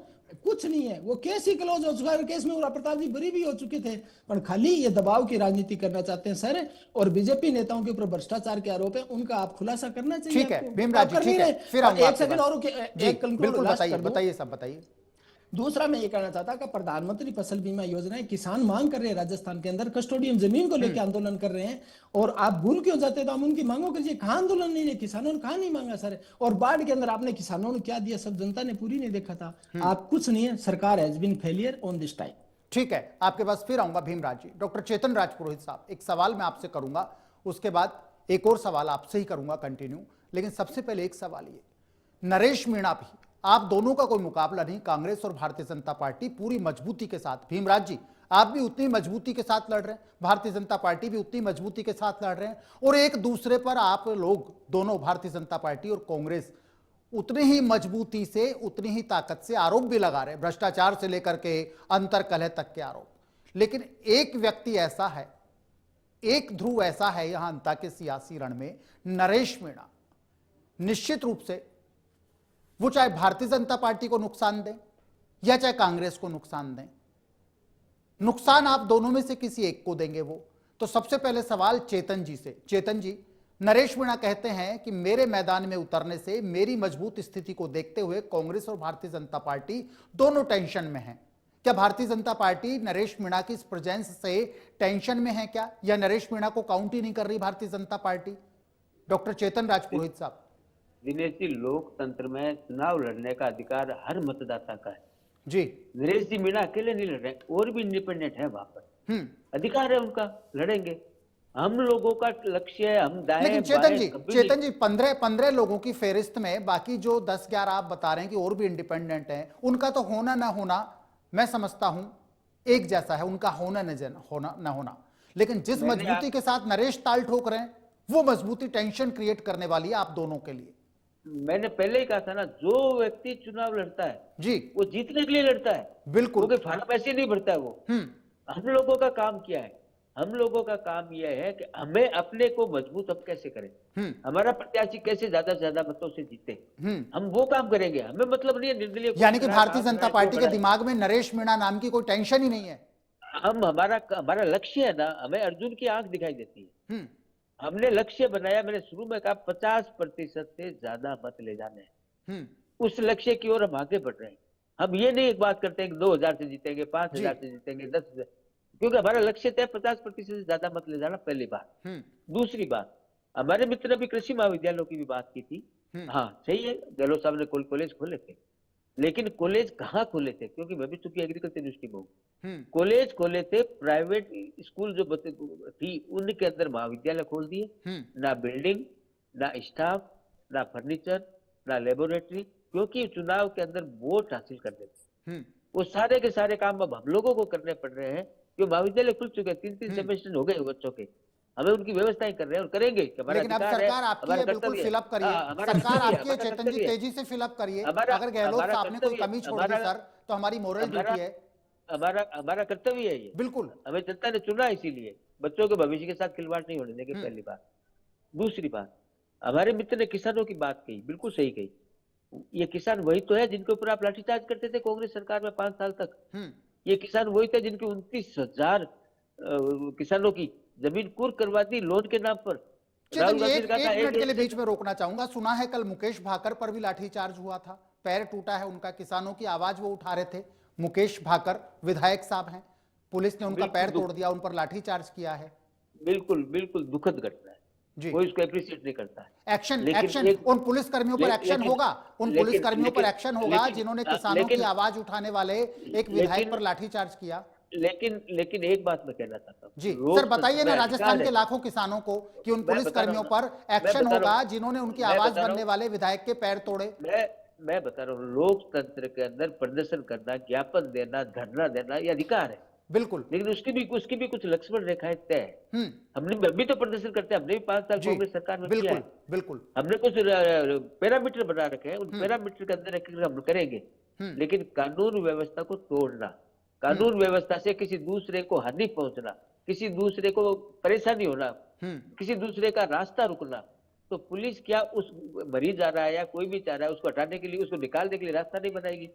कुछ नहीं है, वो केस ही क्लोज हो चुका है। केस में प्रताप जी बरी भी हो चुके थे, पर खाली ये दबाव की राजनीति करना चाहते हैं सर। और बीजेपी नेताओं के ऊपर भ्रष्टाचार के आरोप है, उनका आप खुलासा करना चाहिए। ठीक है भीमराज जी, ठीक है, फिर एक सेकंड और बिल्कुल बताइए, सब बताइए। दूसरा मैं ये कहना चाहता कि प्रधानमंत्री फसल बीमा योजना है, किसान मांग कर रहे हैं, राजस्थान के अंदर कस्टोडियन जमीन को लेकर आंदोलन कर रहे हैं, और आप भूल क्यों जाते? तो हम उनकी मांगों करिए। कहां आंदोलन नहीं है? किसानों ने कहां नहीं मांगा सर? और बाढ़ के अंदर आपने किसानों ने क्या दिया, सब जनता ने पूरी नहीं देखा था। आप कुछ नहीं है, सरकार has been failure on this time. ठीक है, आपके पास फिर आऊंगा भीमराज जी। डॉक्टर चेतन राजपुरोहित साहब, एक सवाल मैं आपसे करूंगा, उसके बाद एक और सवाल आपसे ही करूंगा कंटिन्यू, लेकिन सबसे पहले एक सवाल ये, नरेश मीणा भी, आप दोनों का कोई मुकाबला नहीं, कांग्रेस और भारतीय जनता पार्टी पूरी मजबूती के साथ, भीमराज जी आप भी उतनी मजबूती के साथ लड़ रहे हैं, भारतीय जनता पार्टी भी उतनी मजबूती के साथ लड़ रहे हैं, और एक दूसरे पर आप लोग दोनों, भारतीय जनता पार्टी और कांग्रेस, उतनी ही मजबूती से, उतनी ही ताकत से आरोप भी लगा रहे हैं, भ्रष्टाचार से लेकर के अंतर कलह तक के आरोप। लेकिन एक व्यक्ति ऐसा है, एक ध्रुव ऐसा है यहां अंता के सियासी रण में, नरेश मीणा। निश्चित रूप से वो चाहे भारतीय जनता पार्टी को नुकसान दें या चाहे कांग्रेस को नुकसान दें, नुकसान आप दोनों में से किसी एक को देंगे वो। तो सबसे पहले सवाल चेतन जी से। चेतन जी, नरेश मीणा कहते हैं कि मेरे मैदान में उतरने से, मेरी मजबूत स्थिति को देखते हुए कांग्रेस और भारतीय जनता पार्टी दोनों टेंशन में हैं। क्या भारतीय जनता पार्टी नरेश मीणा की इस प्रेजेंस से टेंशन में है क्या, या नरेश मीणा को काउंट ही नहीं कर रही भारतीय जनता पार्टी? डॉक्टर चेतन राजपुरोहित साहब। दिनेश जी, लोकतंत्र में चुनाव लड़ने का अधिकार हर मतदाता का है जी। नरेश जी मीणा अकेले नहीं लड़ रहे, और भी इंडिपेंडेंट है वहां पर, अधिकार है उनका, लड़ेंगे। हम लोगों का लक्ष्य है, हम दाएं लेकिन चेतन जी 15 लोगों की फेरिस्त में बाकी जो 10-11 आप बता रहे हैं कि और भी इंडिपेंडेंट हैं, उनका तो होना ना होना मैं समझता हूं एक जैसा है, उनका होना ना होना। लेकिन जिस मजबूती के साथ नरेश ताल ठोक रहे हैं, वो मजबूती टेंशन क्रिएट करने वाली है आप दोनों के लिए। मैंने पहले ही कहा था ना, जो व्यक्ति चुनाव लड़ता है जी, वो जीतने के लिए लड़ता है, बिल्कुल, क्योंकि फार्म ऐसे नहीं भरता है वो। हम लोगों का काम क्या है? हम लोगों का काम यह है कि हमें अपने को मजबूत अब कैसे करें, हमारा प्रत्याशी कैसे ज्यादा से ज्यादा मतों से जीते, हम वो काम करेंगे। हमें मतलब नहीं है निर्दलीय, यानी कि भारतीय जनता पार्टी के दिमाग में नरेश मीणा नाम की कोई टेंशन ही नहीं है। हमारा लक्ष्य है ना, हमें अर्जुन की आंख दिखाई देती है। हमने लक्ष्य बनाया, मैंने शुरू में कहा 50% से ज्यादा मत ले जाने हैं, उस लक्ष्य की ओर हम आगे बढ़ रहे हैं। हम ये नहीं एक बात करते हैं कि 2000 से जीतेंगे, 5000 से जीतेंगे, 10,000, क्योंकि हमारा लक्ष्य तय 50% से ज्यादा मत ले जाना, पहली बात। दूसरी बात, हमारे मित्र ने भी कृषि महाविद्यालयों की भी बात की थी। हाँ सही है, गहलोत साहब ने कॉलेज खोले थे, लेकिन कॉलेज कहाँ खोले थे? क्योंकि मैं भी चूंकि एग्रीकल्चर यूनिवर्सिटी में हूँ, कॉलेज खोले थे प्राइवेट स्कूल जो थी उनके अंदर महाविद्यालय खोल दिए, ना बिल्डिंग, ना स्टाफ, ना फर्नीचर, ना लेबोरेटरी, क्योंकि चुनाव के अंदर वोट हासिल करने थे। वो सारे के सारे काम अब हम लोगों को करने पड़ रहे हैं, क्यों महाविद्यालय खुल चुके, 3-3 सेमेस्टर हो गए बच्चों के, हमें उनकी व्यवस्थाएं कर रहे हैं और करेंगे। लेकिन अब सरकार आपकी है, बिल्कुल फिलअप करिए, सरकार आपकी है चेतन जी, तेजी से फिलअप करिए। अगर गहलोत साहब ने कोई कमी छोड़ दी सर, तो हमारी मोरल ड्यूटी है, हमारा कर्तव्य है ये। बिल्कुल, हमें जनता ने चुना, इसीलिए बच्चों के भविष्य के साथ खिलवाड़ नहीं होने देंगे, पहली बात। दूसरी बात, हमारे मित्र ने किसानों की बात कही, बिल्कुल सही कही। ये किसान वही तो है जिनके ऊपर आप लाठीचार्ज करते थे कांग्रेस सरकार में 5 साल तक। ये किसान वही थे जिनके 29,000 किसानों की जमीन कुर्क करवा दी लोन के नाम पर। चेतन जी, एक मिनट के लिए बीच में रोकना चाहूंगा। सुना है कल मुकेश भाकर पर भी लाठीचार्ज हुआ था, पैर टूटा है उनका, किसानों की आवाज वो उठा रहे थे। मुकेश भाकर विधायक साहब हैं, पुलिस ने उनका पैर तोड़ दिया, उन पर लाठीचार्ज किया है। बिल्कुल बिल्कुल दुखद घटना है जी, कोई उसको अप्रिशिएट नहीं करता है। एक्शन लेकिन एक्शन एक- उन पुलिस कर्मियों पर एक्शन लेकिन- होगा, उन लेकिन- पुलिस कर्मियों पर लेकिन- एक्शन होगा लेकिन- जिन्होंने आ, किसानों की लेकिन- आवाज उठाने वाले एक विधायक पर लाठीचार्ज किया। लेकिन एक बात मैं कहना चाहता हूँ, जी लोकतंत्र सर, बताइए ना में राजस्थान अधिकार के है। लाखों किसानों को कि उन मैं पुलिस बता रहा कर्मियों हूँ पर ना, एक्शन मैं बता रहा होगा हूँ। जिन्होंने उनकी मैं आवाज बता रहा बनने हूँ। वाले विधायक के पैर तोड़े। मैं बता रहा हूँ, लोकतंत्र के अंदर प्रदर्शन करना, ज्ञापन देना, धरना देना ये अधिकार है, बिल्कुल। लेकिन उसकी भी कुछ लक्ष्मण रेखाएं तय है। हमने भी तो प्रदर्शन करते हैं, हमने भी 5 साल जी, कांग्रेस सरकार में किया बिल्कुल है। बिल्कुल। हमने कुछ पैरामीटर बना रखे हैं, उन पैरामीटर के अंदर रहकर हम करेंगे। लेकिन कानून व्यवस्था को तोड़ना, कानून व्यवस्था से किसी दूसरे को हानि पहुंचना, किसी दूसरे को परेशानी होना, किसी दूसरे का रास्ता रुकना, तो पुलिस क्या उस मरीज आ रहा है या कोई भी चाह रहा है उसको हटाने के लिए, उसको निकालने के लिए रास्ता नहीं बनाएगी।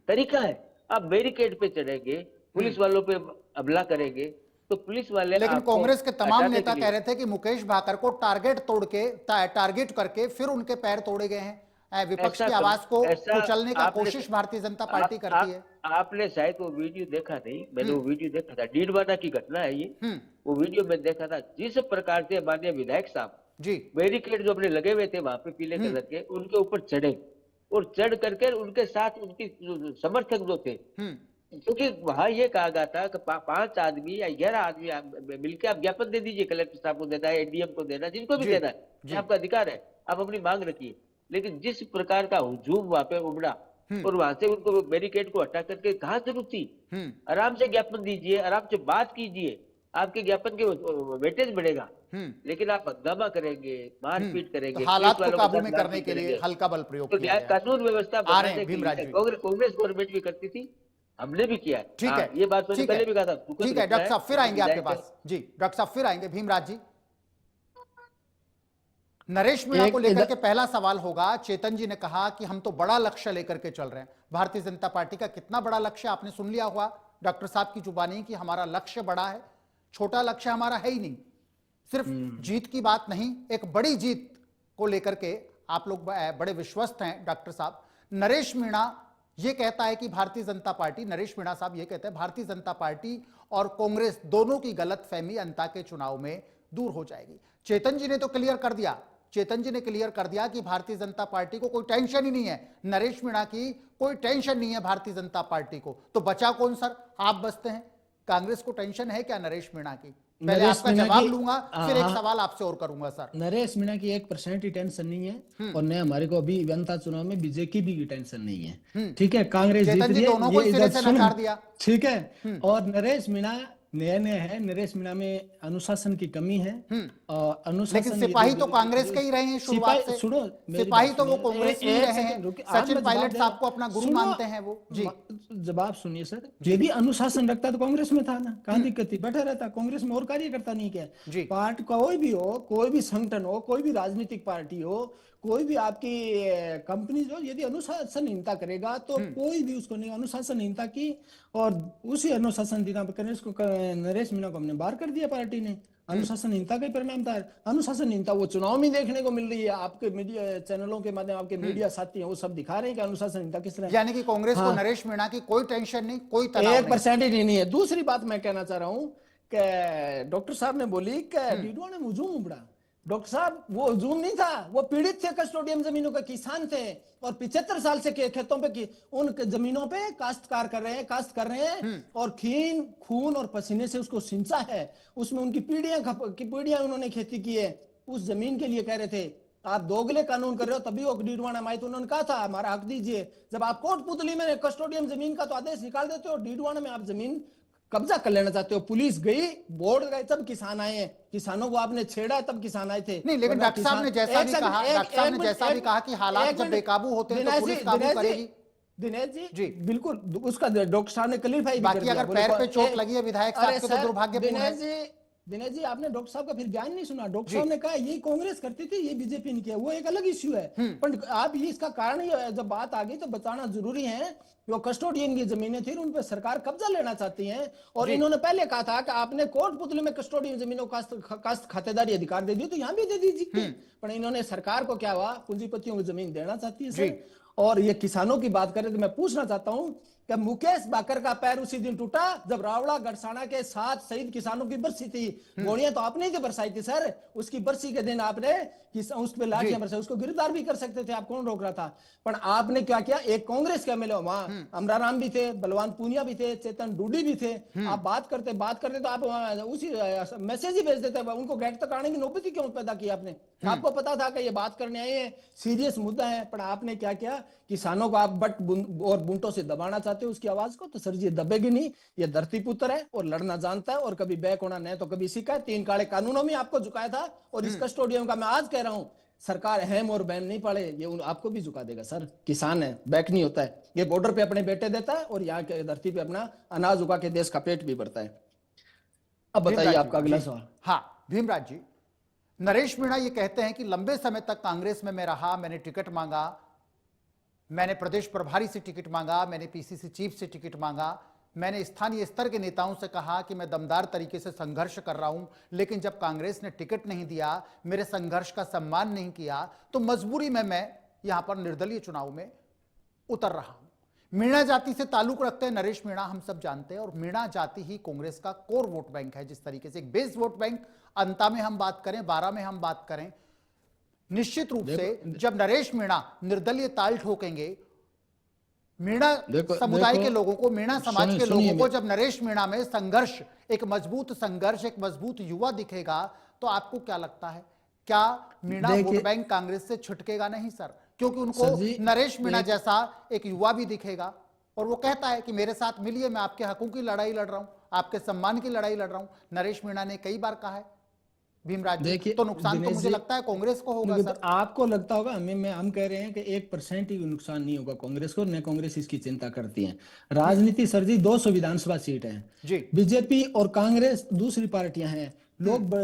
तरीका है, आप बैरिकेड पे चढ़ेंगे, पुलिस वालों पे हमला करेंगे, तो पुलिस वाले लेकिन आपको कांग्रेस के तमाम हटाने नेता के कह लिए- रहे थे कि मुकेश भाकर को टारगेट करके फिर उनके पैर तोड़े गए हैं। विपक्ष की आवाज को कुचलने का कोशिश भारतीय जनता पार्टी करती है। आपने शायद वो वीडियो देखा नहीं, मैंने वो वीडियो देखा था, डीडवाना की घटना है ये। वो वीडियो में देखा था, जिस प्रकार से माननीय विधायक साहब जी बैरिकेड जो अपने लगे हुए थे वहां पे पीले कलर के, उनके ऊपर चढ़े और चढ़ करके उनके साथ उनकी समर्थक जो थे, क्योंकि वहां ये कहा गया था कि 5 आदमी या 11 आदमी मिलकर आप ज्ञापन दे दीजिए, कलेक्टर साहब को देना है, एडीएम को देना है, जिनको भी देना है, ये आपका अधिकार है, आप अपनी मांग रखिए। लेकिन जिस प्रकार का हुजूम वहां पे उमड़ा और वहां से उनको बैरिकेड को हटा करके कहाँ जरूरत थी, आराम से ज्ञापन दीजिए, आराम से बात कीजिए, आपके ज्ञापन के वेटेज बढ़ेगा। लेकिन आप हंगामा करेंगे, मारपीट करेंगे, तो हालात पुलिस को वालों के काबू साथ में करने मारपीट के लिए करेंगे। हल्का बल प्रयोग तो किया न्याय गया। कानून व्यवस्था आ रहे हैं बनाने के भीमराज लिए जी। कांग्रेस गवर्नमेंट भी करती थी, हमने भी किया है। ठीक हाँ, है, ये बात मैंने ठीक है, पहले भी कहा था। ठीक है डॉक्टर साहब, फिर आएंगे आपके पास। जी डॉक्टर साहब, फिर आएंगे। भीमराज जी, नरेश मीणा को लेकर के पहला सवाल होगा। चेतन जी ने कहा कि हम तो बड़ा लक्ष्य लेकर के चल रहे हैं। भारतीय जनता पार्टी का कितना बड़ा लक्ष्य आपने सुन लिया हुआ डॉक्टर साहब की जुबानी कि हमारा लक्ष्य बड़ा है, छोटा लक्ष्य हमारा है ही नहीं। सिर्फ जीत की बात नहीं, एक बड़ी जीत को लेकर के आप लोग बड़े विश्वस्त हैं डॉक्टर साहब। नरेश मीणा ये कहता है कि भारतीय जनता पार्टी, नरेश मीणा साहब ये कहते हैं भारतीय जनता पार्टी और कांग्रेस दोनों की गलतफहमी अंता के चुनाव में दूर हो जाएगी। चेतन जी ने तो क्लियर कर दिया, चेतन जी ने क्लियर कर दिया कि भारतीय जनता पार्टी को कोई टेंशन ही नहीं है, नरेश मीणा की कोई टेंशन नहीं है भारतीय जनता पार्टी को। तो बचा कौन सर? आप बचते हैं। कांग्रेस को टेंशन है क्या नरेश मीणा की? पहले आपका जवाब लूंगा, फिर एक सवाल आपसे और करूंगा सर। नरेश मीणा की 1% ही टेंशन नहीं है, और न हमारे को अभी जनता चुनाव में बीजेपी की टेंशन नहीं है। ठीक है, कांग्रेस जीत रही है, दोनों को सिरे से नकार दिया। ठीक है, और नरेश मीणा नया नया है, नरेश मीणा में अनुशासन की कमी है। और अनुशासन, लेकिन सिपाही तो कांग्रेस के ही रहे हैं शुरुआत से। सुनो, सिपाही तो वो कांग्रेस में रहे हैं। सचिन पायलट साहब को अपना गुरु मानते हैं वो। जी जवाब सुनिए सर, ये भी अनुशासन रखता तो कांग्रेस में था ना, कहाँ दिक्कत थी, बैठा रहता कांग्रेस में और कार्यकर्ता नहीं क्या। पार्टी कोई भी हो, कोई भी संगठन हो, कोई भी राजनीतिक पार्टी हो, कोई भी आपकी कंपनी जो यदि अनुशासनहीनता करेगा तो कोई भी उसको नहीं, अनुशासनहीनता की और उसी अनुशासनहीनता पर नरेश मीणा को हमने बाहर कर दिया पार्टी ने। अनुशासनहीनता का परिणाम था। अनुशासनहीनता वो चुनाव में देखने को मिल रही है, आपके मीडिया चैनलों के माध्यम, आपके मीडिया साथी हैं वो सब दिखा रहे हैं कि अनुशासनहीनता किस तरह। यानी कि कांग्रेस को नरेश मीणा की कोई टेंशन नहीं, कोई तनाव नहीं। 1% ही नहीं है। दूसरी बात मैं कहना चाह रहा हूं कि डॉक्टर साहब ने बोली कि डीडवाना में हुजूम उमड़ा। डॉक्टर साहब वो हुजूम नहीं था, वो पीड़ित थे, कस्टोडियम जमीनों के किसान थे और 75 साल से खेतों पे उन जमीनों पे काश्तकार कर रहे हैं, काश्त कर रहे हैं और खून और पसीने से उसको सिंचा है, उसमें उनकी पीढ़ियां उन्होंने खेती की है। उस जमीन के लिए कह रहे थे आप दोगले कानून कर रहे हो, तभी वो डीडवाना में आए तो उन्होंने कहा था हमारा हक दीजिए। जब आप कोटपुतली में कस्टोडियम जमीन का तो आदेश निकाल देते हो, डीडवाना में आप जमीन कब्जा कर लेना चाहते हो। पुलिस गई, बोर्ड गए, तब किसान आए हैं, किसानों को आपने छेड़ा तब किसान आए थे। नहीं, लेकिन डॉक्टर साहब ने जैसा भी कहा, डॉक्टर साहब ने जैसा भी कहा कि हालात जब बेकाबू होते हैं तो पुलिस काबू करेगी। दिनेश जी बिल्कुल, उसका डॉक्टर साहब ने क्लियरफाई भी कर दिया। बाकी अगर पैर पे चोट लगी है विधायक साहब के तो दुर्भाग्यपूर्ण है। दिनेश जी आपने डॉक्टर साहब का फिर ज्ञान नहीं सुना। डॉक्टर साहब ने कहा ये कांग्रेस करती थी, ये बीजेपी ने किया, वो एक अलग इश्यू है। पर आप ये इसका कारण ही जब बात आ गई तो बताना जरूरी है। वो कस्टोडियन की जमीनें थी, उन पर सरकार कब्जा लेना चाहती है और इन्होंने पहले कहा था कि आपने कोटपुतली में कस्टोडियन जमीनों काश्त खातेदारी अधिकार दे दिए तो यहाँ भी दे दीजिए। पर इन्होंने सरकार को क्या हुआ, पूंजीपतियों को जमीन देना चाहती है सर। और ये किसानों की बात करें तो मैं पूछना चाहता हूं कि मुकेश बाकर का पैर उसी दिन टूटा जब रावड़ा गढ़साना के 7 शहीद किसानों की बरसी थी। गोलियां तो आपने ही तो बरसाई थी सर, उसकी बरसी के दिन आपने उस पे लाठियां बरसाई, उसको गिरफ्तार भी कर सकते थे आप, कौन रोक रहा था? पर आपने क्या किया, एक कांग्रेस के एमएलए वहां अमराराम भी थे, बलवान पूनिया भी थे, चेतन डूडी भी थे, आप बात करते तो आप उसी मैसेज ही भेज देते, उनको गेट तक आने की नौबत ही क्यों पैदा की आपने? आपको पता था कि ये बात करने आए हैं, सीरियस मुद्दा है, पर आपने क्या किया, किसानों को आप बट और बूंटों से दबाना चाहते हो उसकी आवाज को, तो सर जी दबेगी नहीं। ये धरती पुत्र है और लड़ना जानता है और कभी बैक होना नहीं तो कभी सीखा है। 3 काले कानूनों में आपको झुकाया था और इस कस्टोडियम का मैं आज कह रहा हूं, सरकार हेम और बैन नहीं पड़े, ये आपको भी झुका देगा सर। किसान है, बैक नहीं होता है, ये बॉर्डर पे अपने बेटे देता है और यहाँ के धरती पे अपना अनाज उगा के देश का पेट भी भरता है। अब बताइए आपका अगला सवाल। हाँ भीमराज जी, नरेश मीणा ये कहते हैं कि लंबे समय तक कांग्रेस में मैं रहा, मैंने टिकट मांगा, मैंने प्रदेश प्रभारी से टिकट मांगा, मैंने पीसीसी चीफ से टिकट मांगा, मैंने स्थानीय स्तर के नेताओं से कहा कि मैं दमदार तरीके से संघर्ष कर रहा हूं, लेकिन जब कांग्रेस ने टिकट नहीं दिया, मेरे संघर्ष का सम्मान नहीं किया, तो मजबूरी में मैं यहां पर निर्दलीय चुनाव में उतर रहा हूं। मीणा जाति से ताल्लुक रखते हैं नरेश मीणा, हम सब जानते हैं, और मीणा जाति ही कांग्रेस का कोर वोट बैंक है। जिस तरीके से एक बेस वोट बैंक अंता में हम बात करें, 12 में हम बात करें, निश्चित रूप से जब नरेश मीणा निर्दलीय ताल ठोकेंगे, मीणा समुदाय के लोगों को, मीणा समाज के लोगों को जब नरेश मीणा में संघर्ष, एक मजबूत युवा दिखेगा, तो आपको क्या लगता है, क्या मीणा वोट बैंक कांग्रेस से छुटकेगा नहीं सर? क्योंकि उनको नरेश मीणा जैसा एक युवा भी दिखेगा और वो कहता है कि मेरे साथ मिलिए, मैं आपके हकों की लड़ाई लड़ रहा हूं, आपके सम्मान की लड़ाई लड़ रहा हूं। नरेश मीणा ने कई बार कहा है भीमराज जी, तो नुकसान तो मुझे लगता है कांग्रेस को होगा सर। आपको लगता होगा, हम कह रहे हैं कि 1% ही नुकसान नहीं होगा कांग्रेस को, न कांग्रेस इसकी चिंता करती है। राजनीति सर जी 200 विधानसभा सीट है जी, बीजेपी और कांग्रेस दूसरी पार्टियां हैं, लोग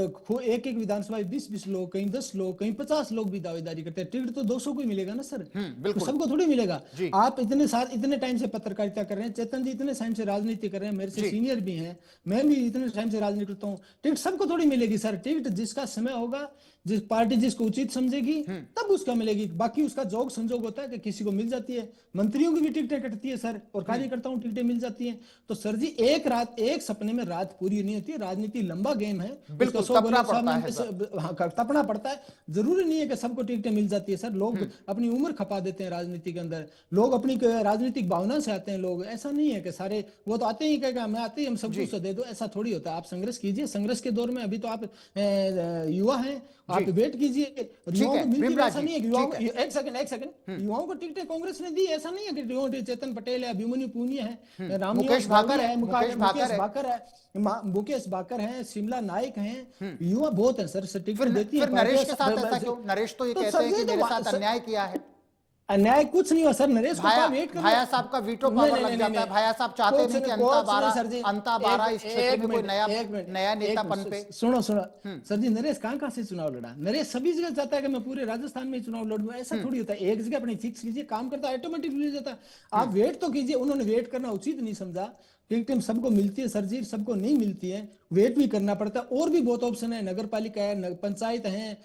एक विधानसभा 20-20 लोग, कहीं 10 लोग, कहीं 50 लोग भी दावेदारी करते हैं। टिकट तो 200 को ही मिलेगा ना सर, तो सबको थोड़ी मिलेगा। आप इतने टाइम से पत्रकारिता कर रहे हैं, चेतन जी इतने टाइम से राजनीति कर रहे हैं, मेरे से सीनियर भी हैं, मैं भी इतने टाइम से राजनीति करता हूँ, टिकट सबको थोड़ी मिलेगी सर। टिकट जिसका समय होगा, जिस पार्टी जिसको उचित समझेगी तब उसका मिलेगी। बाकी उसका जोग संजोग होता है कि किसी को मिल जाती है, मंत्रियों की भी टिकटें कटती है सर, और कार्यकर्ताओं की टिकटें मिल जाती हैं। तो सर जी एक सपने में रात पूरी नहीं होती, राजनीति लंबा गेम है, बिल्कुल तपना पड़ता है। जरूरी नहीं है कि सबको टिकटें मिल जाती है सर, लोग अपनी उम्र खपा देते हैं राजनीति के अंदर, लोग अपनी राजनीतिक भावना से आते हैं लोग, ऐसा नहीं है कि सारे वो तो आते ही कहेगा मैं आते ही हम सब कुछ दे दो, ऐसा थोड़ी होता है। आप संघर्ष कीजिए, संघर्ष के दौर में अभी तो आप युवा हैं, आप वेट कीजिए। युवाओं को मिलती ऐसा नहीं है कि युवाओं, एक सेकंड, युवाओं को टिकटें कांग्रेस ने दी, ऐसा नहीं है कि चेतन पटेल है, अभिमन्यु पूनिया है, मुकेश भाकर है, शिमला नाइक हैं, युवा बहुत है सर, टिकट देती है नरेश के साथ ऐसा क्यों? नरेश तो ये कहते हैं कि मेरे साथ अन्याय किया है। अन्याय कुछ नहीं हुआ सर, नरेश को वेट कर, भाया साहब का वीटो पावर लग जाता है, भाया साहब चाहते नहीं कि अंता 12 इस क्षेत्र में कोई नया नेता पनपे। सुनो सर जी, नरेश कहां से चुनाव लड़ा? नरेश सभी जगह चाहता है कि मैं पूरे राजस्थान में चुनाव लड़ूं, ऐसा थोड़ी होता है। एक जगह अपनी फिक्स कीजिए, काम करता है, ऑटोमेटिक मिल जाता है। आप वेट तो कीजिए, उन्होंने वेट करना उचित नहीं समझा। टिकटें सबको मिलती है सर जी, सबको नहीं मिलती है, वेट भी करना पड़ता है। और भी बहुत ऑप्शन है, नगर पालिका है, पंचायत है,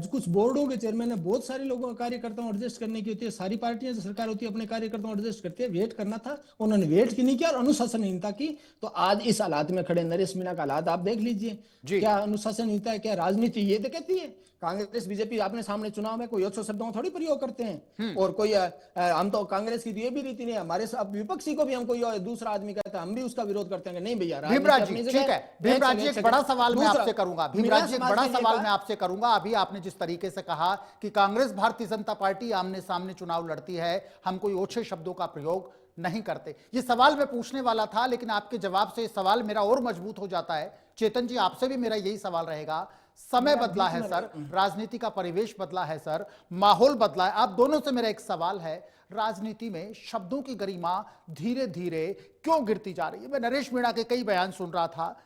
कुछ बोर्डों के चेयरमैन है, बहुत सारे लोगों का कार्यकर्ताओं एडजस्ट करने की होती है, सारी पार्टियां जो सरकार होती है अपने कार्यकर्ताओं एडजस्ट करती है। वेट करना था, उन्होंने वेट की नहीं किया और अनुशासनहीनता की, तो आज इस हालात में खड़े नरेश मीणा का हालात आप देख लीजिए। क्या अनुशासनहीनता है, क्या राजनीति ये तो कहती है। कांग्रेस बीजेपी आपने सामने चुनाव में कोई 100 शब्दों थोड़ी प्रयोग करते हैं, और कोई हम तो कांग्रेस की ये भी रीति नहीं है, हमारे विपक्षी को भी हम कोई दूसरा आदमी कहता है हम भी उसका विरोध करते हैं, नहीं भैया। भीमराज जी ठीक है, भीमराज जी एक बड़ा सवाल मैं आपसे करूंगा, भीमराज जी एक बड़ा सवाल मैं आपसे करूंगा। अभी आपने जिस तरीके से कहा कि कांग्रेस भारतीय जनता पार्टी आमने सामने चुनाव लड़ती है, हम कोई ओछे शब्दों का प्रयोग नहीं करते, ये सवाल मैं पूछने वाला था, लेकिन आपके जवाब से सवाल मेरा और मजबूत हो जाता है। चेतन जी आपसे भी मेरा यही सवाल रहेगा, समय बदला है सर, राजनीति का परिवेश बदला है सर, माहौल बदला है, आप दोनों से मेरा एक सवाल है, राजनीति में शब्दों की गरिमा धीरे धीरे क्यों गिरती जा रही है? मैं नरेश मीणा के कई बयान सुन रहा था,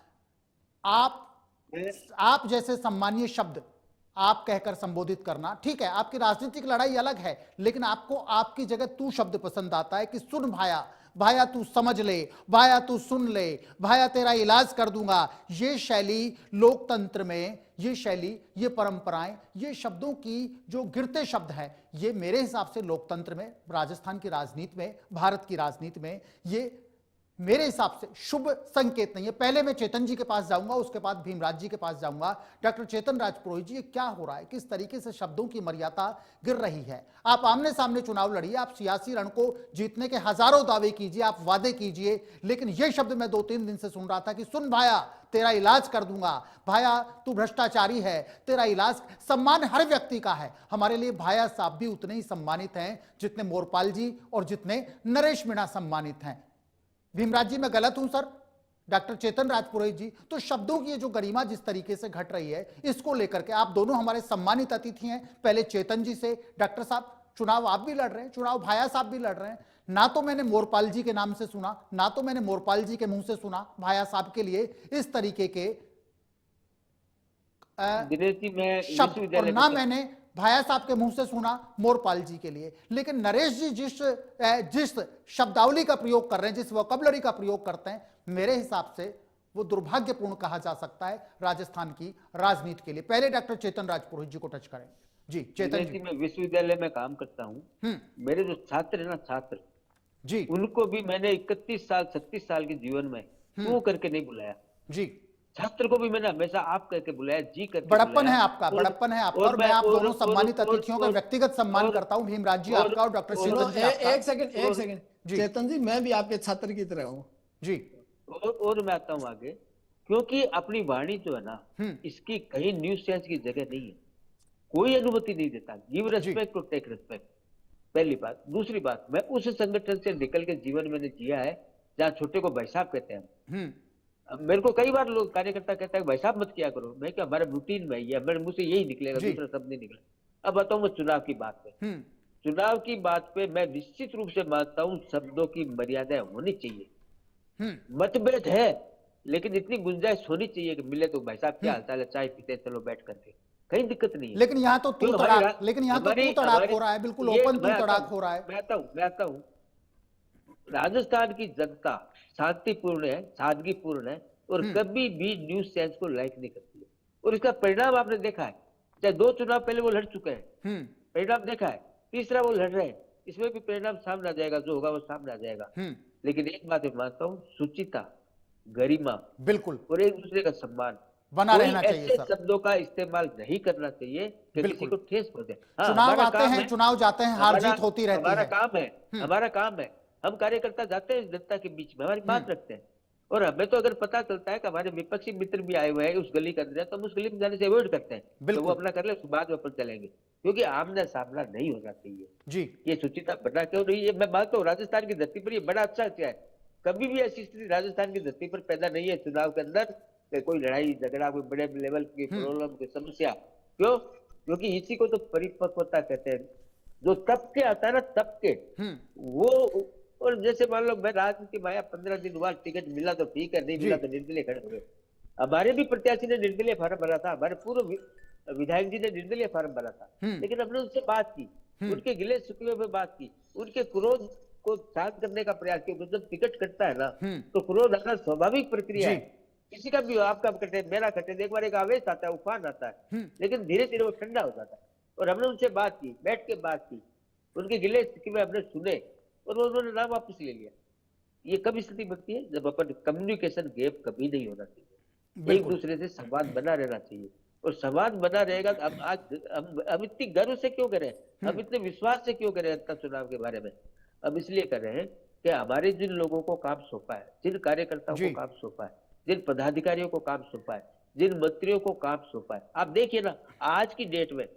आप जैसे सम्मानीय शब्द आप कहकर संबोधित करना ठीक है, आपकी राजनीतिक लड़ाई अलग है, लेकिन आपको आपकी जगह तू शब्द पसंद आता है कि सुन भाया, भाया तू समझ ले, भाया तू सुन ले, भाया तेरा इलाज कर दूंगा, ये शैली लोकतंत्र में, ये शैली, ये परंपराएं, ये शब्दों की जो गिरते शब्द हैं, ये मेरे हिसाब से लोकतंत्र में, राजस्थान की राजनीति में, भारत की राजनीति में ये मेरे हिसाब से शुभ संकेत नहीं है। पहले मैं चेतन जी के पास जाऊंगा, उसके बाद भीमराज जी के पास जाऊंगा। डॉक्टर चेतन राजपुरोहित जी, ये क्या हो रहा है? किस तरीके से शब्दों की मर्यादा गिर रही है? आप आमने सामने चुनाव लड़िए, आप सियासी रण को जीतने के हजारों दावे कीजिए, आप वादे कीजिए, लेकिन ये शब्द मैं 2-3 दिन से सुन रहा था कि सुन भाया तेरा इलाज कर दूंगा, भाया तू भ्रष्टाचारी है, तेरा इलाज। सम्मान हर व्यक्ति का है, हमारे लिए भाया साहब भी उतने ही सम्मानित हैं जितने मोरपाल जी और जितने नरेश मीणा सम्मानित हैं। भीमराज जी, मैं गलत हूं सर? डॉक्टर चेतन राजपुरोहित जी, तो शब्दों की ये जो गरिमा जिस तरीके से घट रही है, इसको लेकर के आप दोनों हमारे सम्मानित अतिथि हैं। पहले चेतन जी से, डॉक्टर साहब चुनाव आप भी लड़ रहे हैं, चुनाव भाया साहब भी लड़ रहे हैं, ना तो मैंने मोरपाल जी के नाम से सुना, ना तो मैंने मोरपाल जी के मुंह से सुना भाया साहब के लिए इस तरीके के शब्द, और ना मैंने भाया साहब के मुंह से सुना मोरपाल जी के लिए। लेकिन नरेश जी जिस शब्दावली का प्रयोग कर रहे हैं, जिस वोकैबुलरी का प्रयोग करते हैं, मेरे हिसाब से वो दुर्भाग्यपूर्ण कहा जा सकता है राजस्थान की राजनीति के लिए। पहले डॉक्टर चेतन राजपुरोहित जी को टच करें। जी चेतन जी। मैं विश्वविद्यालय में काम करता हूँ, मेरे जो छात्र है ना, छात्र जी, उनको भी मैंने 31 साल 36 साल के जीवन में तू करके नहीं बुलाया जी। छात्र को भी मैंने हमेशा आप करके बुलाया, जी करके बड़प्पन है आपका, बड़प्पन है आपका, और मैं आप दोनों सम्मानित अतिथियों का व्यक्तिगत सम्मान करता हूं, भीमराज जी आपका और डॉक्टर चेतन जी आपका। एक सेकंड चेतन जी, मैं भी आपके छात्र की तरह हूँ जी। और मैं आता हूँ आगे, क्योंकि अपनी वाणी जो है ना, इसकी कहीं न्यूज चैनल की जगह नहीं है, कोई अनुमति नहीं देता। Give respect to take respect, पहली बात। दूसरी बात, मैं उस संगठन से निकल के जीवन मैंने जिया है जहाँ छोटे को भाई साहब कहते हैं। मेरे को कई बार लोग कार्यकर्ता कहता है भाई साहब मत किया करो, मैं क्या, हमारे रूटीन में ही है, मेरे मुंह से यही निकलेगा, दूसरा शब्द नहीं निकलेगा। अब बताऊं मैं चुनाव की बात पे, चुनाव की बात पे मैं निश्चित रूप से मानता हूं शब्दों की मर्यादा होनी चाहिए। मतभेद है, लेकिन इतनी गुंजाइश होनी चाहिए कि मिले तो भाई साहब क्या हालचाल है, चाय पीते चलो बैठ करके, कहीं दिक्कत नहीं है। लेकिन यहाँ तो तू तड़ाक, लेकिन यहाँ तो तू तड़ाक हो रहा है, बिल्कुल ओपन तू तड़ाक हो रहा है। मैं आता हूँ, राजस्थान की जनता शांतिपूर्ण है, सादगीपूर्ण है, और कभी भी न्यूज चैनल को लाइक नहीं करती है, और इसका परिणाम आपने देखा है। चाहे 2 चुनाव पहले वो लड़ चुके हैं, परिणाम देखा है, तीसरा वो लड़ रहे हैं, इसमें भी परिणाम सामने आ जाएगा, जो होगा वो सामने आ जाएगा। लेकिन एक बात मैं मानता हूँ, शुचिता, गरिमा, बिल्कुल, और एक दूसरे का सम्मान बना रहना चाहिए। ऐसे शब्दों का इस्तेमाल नहीं करना चाहिए कि किसी को ठेस पहुंचे। चुनाव आते हैं, चुनाव जाते हैं, हार जीत होती रहती है। हमारा काम है, हम कार्यकर्ता जाते हैं जनता के बीच में, हमारी बात रखते हैं, और हमें तो अगर पता चलता है कि हमारे विपक्षी मित्र भी आए हुए हैं उस गली के अंदर, तो हम उस गली में जाने से अवॉइड करते हैं, तो वो अपना कर ले, बाद में अपन चलेंगे, क्योंकि आमने सामना नहीं होना चाहिए जी। ये शुचिता बना क्यों नहीं है? मैं मानता हूँ राजस्थान की धरती पर ये बड़ा अच्छा किया है, कभी भी ऐसी स्थिति राजस्थान की धरती पर पैदा नहीं है चुनाव के अंदर कोई लड़ाई झगड़ा, कोई बड़े लेवल की प्रॉब्लम की समस्या। क्यों? क्योंकि इसी को तो परिपक्वता कहते हैं, जो तब के आता है ना, तब के वो। और जैसे मान लो मैं राजनीति में आया, 15 दिन बाद टिकट मिला तो ठीक है, नहीं मिला तो निर्दलीय खड़े हुए। हमारे भी प्रत्याशी ने निर्दलीय फार्म भरा था, हमारे पूर्व विधायक जी ने निर्दलीय फार्म भरा था, लेकिन हमने उनसे बात की, उनके गिले शिकवे में बात की, उनके क्रोध को शांत करने का प्रयास किया। जब टिकट कटता है ना, तो क्रोध आना स्वाभाविक प्रक्रिया है, किसी का भी, आपका कटे मेरा कटे, एक बार एक आवेश आता है, उफान आता है, लेकिन धीरे धीरे वो ठंडा हो जाता है। और हमने उनसे बात की, बैठ के बात की, उनके गिले शिकवे हमने सुने, और उन्होंने नाम वापस ले लिया। ये कब स्थिति बनती है? जब अपन कम्युनिकेशन गैप कभी नहीं होना चाहिए, एक दूसरे से संवाद बना रहना चाहिए, और संवाद बना रहेगा। अब आज हम इतनी गर्व से क्यों करें, हम इतने विश्वास से क्यों करें अंतर चुनाव के बारे में? हम इसलिए कर रहे हैं कि हमारे जिन लोगों को काम सौंपा है, जिन कार्यकर्ताओं को काम सौंपा है, जिन पदाधिकारियों को काम सौंपा है, जिन मंत्रियों को काम सौंपा है, आप देखिए ना आज की डेट में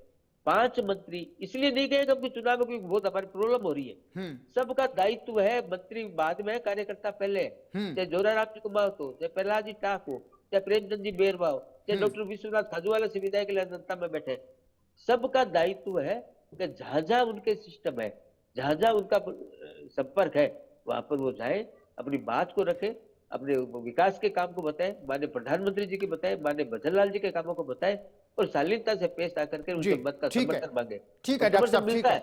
5 मंत्री इसलिए नहीं गए कि चुनाव में क्योंकि बहुत हमारी प्रॉब्लम हो रही है। सबका दायित्व है, मंत्री बाद में, कार्यकर्ता पहले है। चाहे जोराराम जी कुमार हो, चाहे प्रहलाद जी टाक हो, चाहे प्रेमचंद जी बेरवा हो, चाहे डॉक्टर विश्वनाथ खाजूवाला से विधायक जनता में बैठे, सबका दायित्व है कि जहां जहां उनके सिस्टम है, जहां जहां उनका संपर्क है, वहां पर वो जाए, अपनी बात को रखे, अपने विकास के काम को बताए, माननीय प्रधानमंत्री जी के बताए, माननीय भजनलाल जी के कामों को बताए, और शालीनता से पेश आकर के उनके मत का समर्थन मांगे। ठीक है डॉक्टर साहब, ठीक है।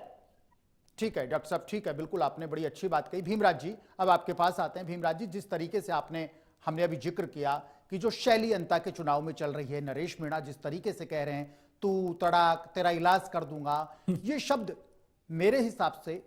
ठीक है डॉक्टर साहब, ठीक है, बिल्कुल आपने बड़ी अच्छी बात कही। भीमराज जी, अब आपके पास आते हैं। भीमराज जी, जिस तरीके से हमने अभी जिक्र किया कि जो शैली अंता के चुनाव में चल रही है, नरेश मीणा जिस तरीके से कह रहे हैं तू तड़ाक तेरा इलाज कर दूंगा, ये शब्द मेरे हिसाब से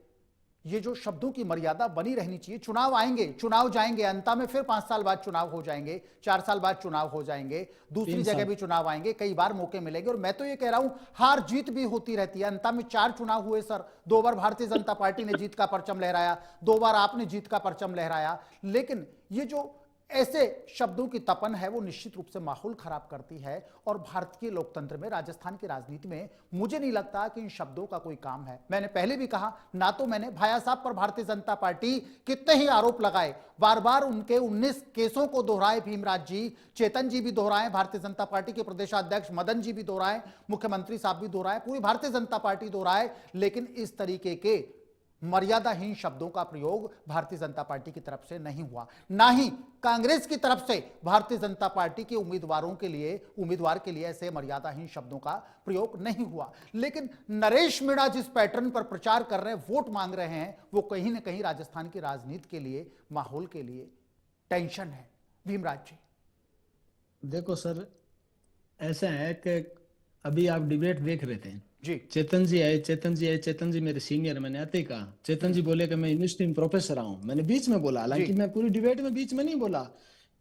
ये जो शब्दों की मर्यादा बनी रहनी चाहिए। चुनाव आएंगे, चुनाव जाएंगे, अंत में फिर 5 साल बाद चुनाव हो जाएंगे, 4 साल बाद चुनाव हो जाएंगे, दूसरी जगह भी चुनाव आएंगे, कई बार मौके मिलेंगे। और मैं तो ये कह रहा हूं हार जीत भी होती रहती है। अंत में 4 चुनाव हुए सर, 2 बार भारतीय जनता पार्टी ने जीत का परचम लहराया, 2 बार आपने जीत का परचम लहराया। लेकिन ये जो ऐसे शब्दों की तपन है वो निश्चित रूप से माहौल खराब करती है। और भारतीय लोकतंत्र में, राजस्थान की राजनीति में मुझे नहीं लगता कि इन शब्दों का कोई काम है। मैंने पहले भी कहा, ना तो मैंने भाया साहब पर भारतीय जनता पार्टी कितने ही आरोप लगाए, बार बार उनके 19 केसों को दोहराए भीमराज जी, चेतन जी भी दोहराए, भारतीय जनता पार्टी के प्रदेशाध्यक्ष मदन जी भी दोहराए, मुख्यमंत्री साहब भी दोहराए, पूरी भारतीय जनता पार्टी दोहराए। लेकिन इस तरीके के मर्यादाहीन शब्दों का प्रयोग भारतीय जनता पार्टी की तरफ से नहीं हुआ, ना ही कांग्रेस की तरफ से भारतीय जनता पार्टी के उम्मीदवार के लिए ऐसे मर्यादाहीन शब्दों का प्रयोग नहीं हुआ। लेकिन नरेश मीणा जिस पैटर्न पर प्रचार कर रहे हैं, वोट मांग रहे हैं, वो कहीं ना कहीं राजस्थान की राजनीति के लिए, माहौल के लिए टेंशन है। भीमराज जी, देखो सर, ऐसा है कि अभी आप डिबेट देख रहे थे जी, चेतन जी आए, चेतन जी मेरे सीनियर, मैंने आते ही कहा, चेतन जी बोले कि मैं यूनिवर्सिटी में प्रोफेसर हूं। मैंने बीच में बोला, हालांकि मैं पूरी डिबेट में बीच में नहीं बोला,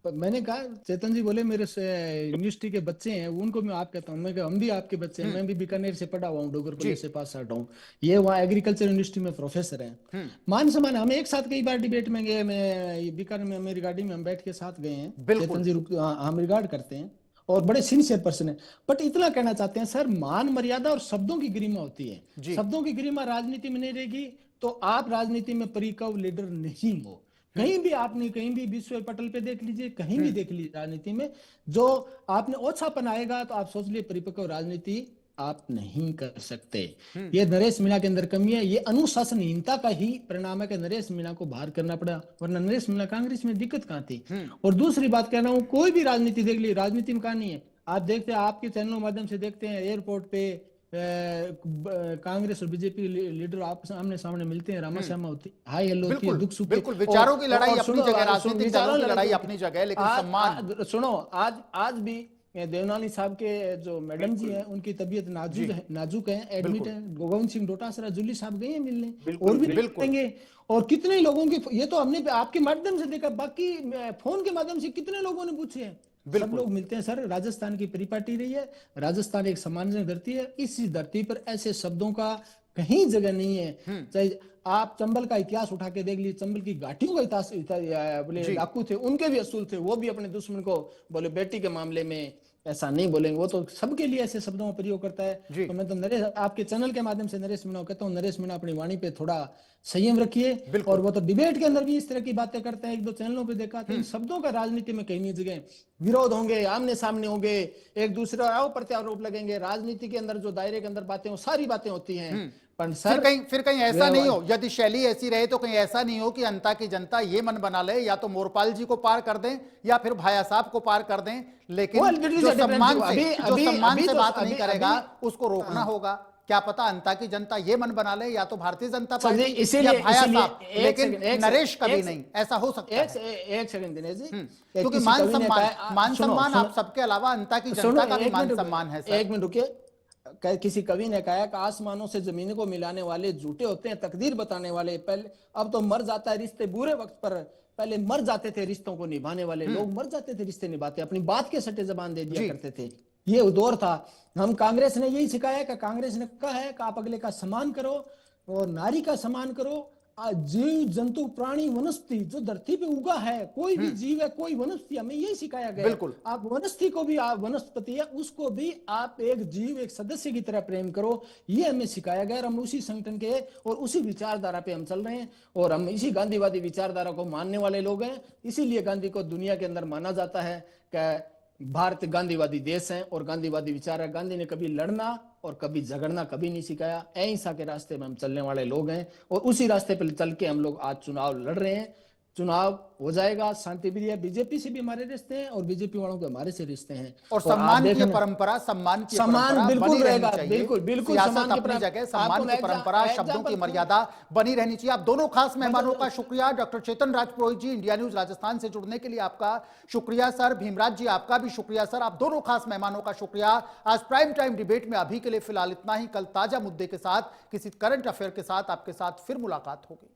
पर मैंने कहा, चेतन जी बोले मेरे से यूनिवर्सिटी के बच्चे हैं, उनको मैं आप कहता हूँ, मैं हम भी आपके बच्चे हैं, मैं भी बीकानेर से पढ़ा हुआ हूँ, डोगर कॉलेज से पास आउट हूँ, ये वहाँ एग्रीकल्चर यूनिवर्सिटी में प्रोफेसर है। मान सम्मान, हम एक साथ कई बार डिबेट में गए, मैं बीकानेर में मेरी गाड़ी में हम बैठ के साथ गए हैं, चेतन जी हम रिगार्ड करते हैं और बड़े सिंसियर पर्सन है। बट इतना कहना चाहते हैं सर, मान मर्यादा और शब्दों की गरिमा होती है। शब्दों की गरिमा राजनीति में नहीं रहेगी तो आप राजनीति में परिपक्व लीडर नहीं हो। कहीं भी आपने, कहीं भी विश्व पटल पे देख लीजिए, कहीं भी देख लीजिए, राजनीति में जो आपने ओछापन आएगा तो आप सोच लिए परिपक्व राजनीति आप नहीं कर सकते। ये नरेश मीणा के अंदर कमी है, ये अनुशासनहीनता का ही परिणाम है कि नरेश मीणा को बाहर करना पड़ा, वरना नरेश मीणा कांग्रेस में दिक्कत कहां थी। और दूसरी बात कह रहा हूं, कोई भी राजनीति देख ली, राजनीति में कहां नहीं है। आप देखते हैं, आपके चैनलों के माध्यम से देखते हैं, एयरपोर्ट पे कांग्रेस और बीजेपी लीडर आपस आमने सामने मिलते हैं, रामा श्यामा होती, हाय हेलो होती है, दुख सुख, बिल्कुल विचारों की लड़ाई अपनी जगह, राजनीतिक दलों की लड़ाई अपनी जगह है, लेकिन सम्मान, सुनो, आज भी देवनानी साहब के जो मैडम जी हैं, उनकी तबीयत नाजुक है, एडमिट है, गोविंद सिंह डोटासरा जुल्ली साहब गए हैं मिलने, और भी मिलेंगे। और कितने लोगों की, ये तो हमने आपके माध्यम से देखा, बाकी फोन के माध्यम से कितने लोगों ने पूछे हैं, सब लोग मिलते हैं। सर, राजस्थान की परिपाटी रही है, राजस्थान एक सम्मानजनक धरती है, इस धरती पर ऐसे शब्दों का कहीं जगह नहीं है। चाहे आप चंबल का इतिहास उठा के देख लीजिए, चंबल की घाटियों का इतिहास, बोले डाकू थे, उनके भी असूल थे, वो भी अपने दुश्मन को बोले बेटी के मामले में ऐसा नहीं बोलेंगे, वो तो सबके लिए ऐसे शब्दों का प्रयोग करता है। तो मैं तो नरेश, आपके चैनल के माध्यम से नरेश मीणा कहता हूँ, नरेश मीणा अपनी वाणी पे थोड़ा संयम रखिए। और वो तो डिबेट के अंदर भी इस तरह की बातें करते हैं, 1-2 चैनलों पे देखा, तो शब्दों का राजनीति में कहीं नहीं जगह, विरोध होंगे, आमने सामने होंगे, एक दूसरे और प्रत्यारोप लगेंगे, राजनीति के अंदर जो दायरे के अंदर बातें, वो सारी बातें होती हैं। पर सर फिर कहीं ऐसा नहीं हो, यदि शैली ऐसी रहे तो कहीं ऐसा नहीं हो कि अंता की जनता ये मन बना ले, या तो मोरपाल जी को पार कर दें या फिर भाया साहब को पार कर दें, लेकिन जो सम्मान से बात नहीं करेगा उसको रोकना होगा। क्या पता अंता की जनता ये मन बना ले, या तो भारतीय जनता पार्टी या भाया साहब, लेकिन नरेश कभी नहीं, ऐसा हो सकता है। एक सेकंड दिनेश जी, क्योंकि मान सम्मान आप सबके अलावा अंता की जनता का भी मान सम्मान है। एक मिनट रुकिए, किसी कवि ने कहा कि आसमानों से जमीन को मिलाने वाले झूठे होते हैं, तकदीर बताने वाले पहले, अब तो मर जाता है रिश्ते बुरे वक्त पर, पहले मर जाते थे रिश्तों को निभाने वाले लोग, मर जाते थे रिश्ते निभाते, अपनी बात के सट्टे जबान दे दिया करते थे, ये दौर था। हम कांग्रेस ने यही सिखाया कि कांग्रेस ने कहा है कि आप अगले का सम्मान करो और नारी का सम्मान करो, जीव जंतु प्राणी वनस्पति जो धरती पे उगा है, कोई भी जीव है, कोई वनस्पति, हमें यही सिखाया गया। बिल्कुल, आप वनस्पति को भी, आप वनस्पति है उसको भी आप एक जीव, एक सदस्य की तरह प्रेम करो, ये हमें सिखाया गया। हम उसी संगठन के और उसी विचारधारा पे हम चल रहे हैं, और हम इसी गांधीवादी विचारधारा को मानने वाले लोग हैं। इसीलिए गांधी को दुनिया के अंदर माना जाता है कि भारत गांधीवादी देश है और गांधीवादी विचार है। गांधी ने कभी लड़ना और कभी झगड़ना कभी नहीं सिखाया, अहिंसा के रास्ते में हम चलने वाले लोग हैं, और उसी रास्ते पर चल के हम लोग आज चुनाव लड़ रहे हैं। चुनाव हो जाएगा, शांति प्रिय है। बीजेपी से भी हमारे रिश्ते हैं और बीजेपी वालों के हमारे से रिश्ते हैं। और आप सम्मान की देखना- परंपरा, सम्मान की सम्मान परंपरा बिल्कुल बनी रहनी रहेगा, चाहिए। बिल्कुल, बिल्कुल सियासत सम्मान की अपनी परंपरा- जगह, सम्मान आपको की परंपरा, शब्दों की मर्यादा बनी रहनी चाहिए। आप दोनों खास मेहमानों का शुक्रिया। डॉक्टर चेतन राजपुरोहित जी, इंडिया न्यूज राजस्थान से जुड़ने के लिए आपका शुक्रिया सर। भीमराज जी, आपका भी शुक्रिया सर। आप दोनों खास मेहमानों का शुक्रिया। आज प्राइम टाइम डिबेट में अभी के लिए फिलहाल इतना ही। कल ताजा मुद्दे के साथ, किसी करंट अफेयर के साथ आपके साथ फिर मुलाकात होगी।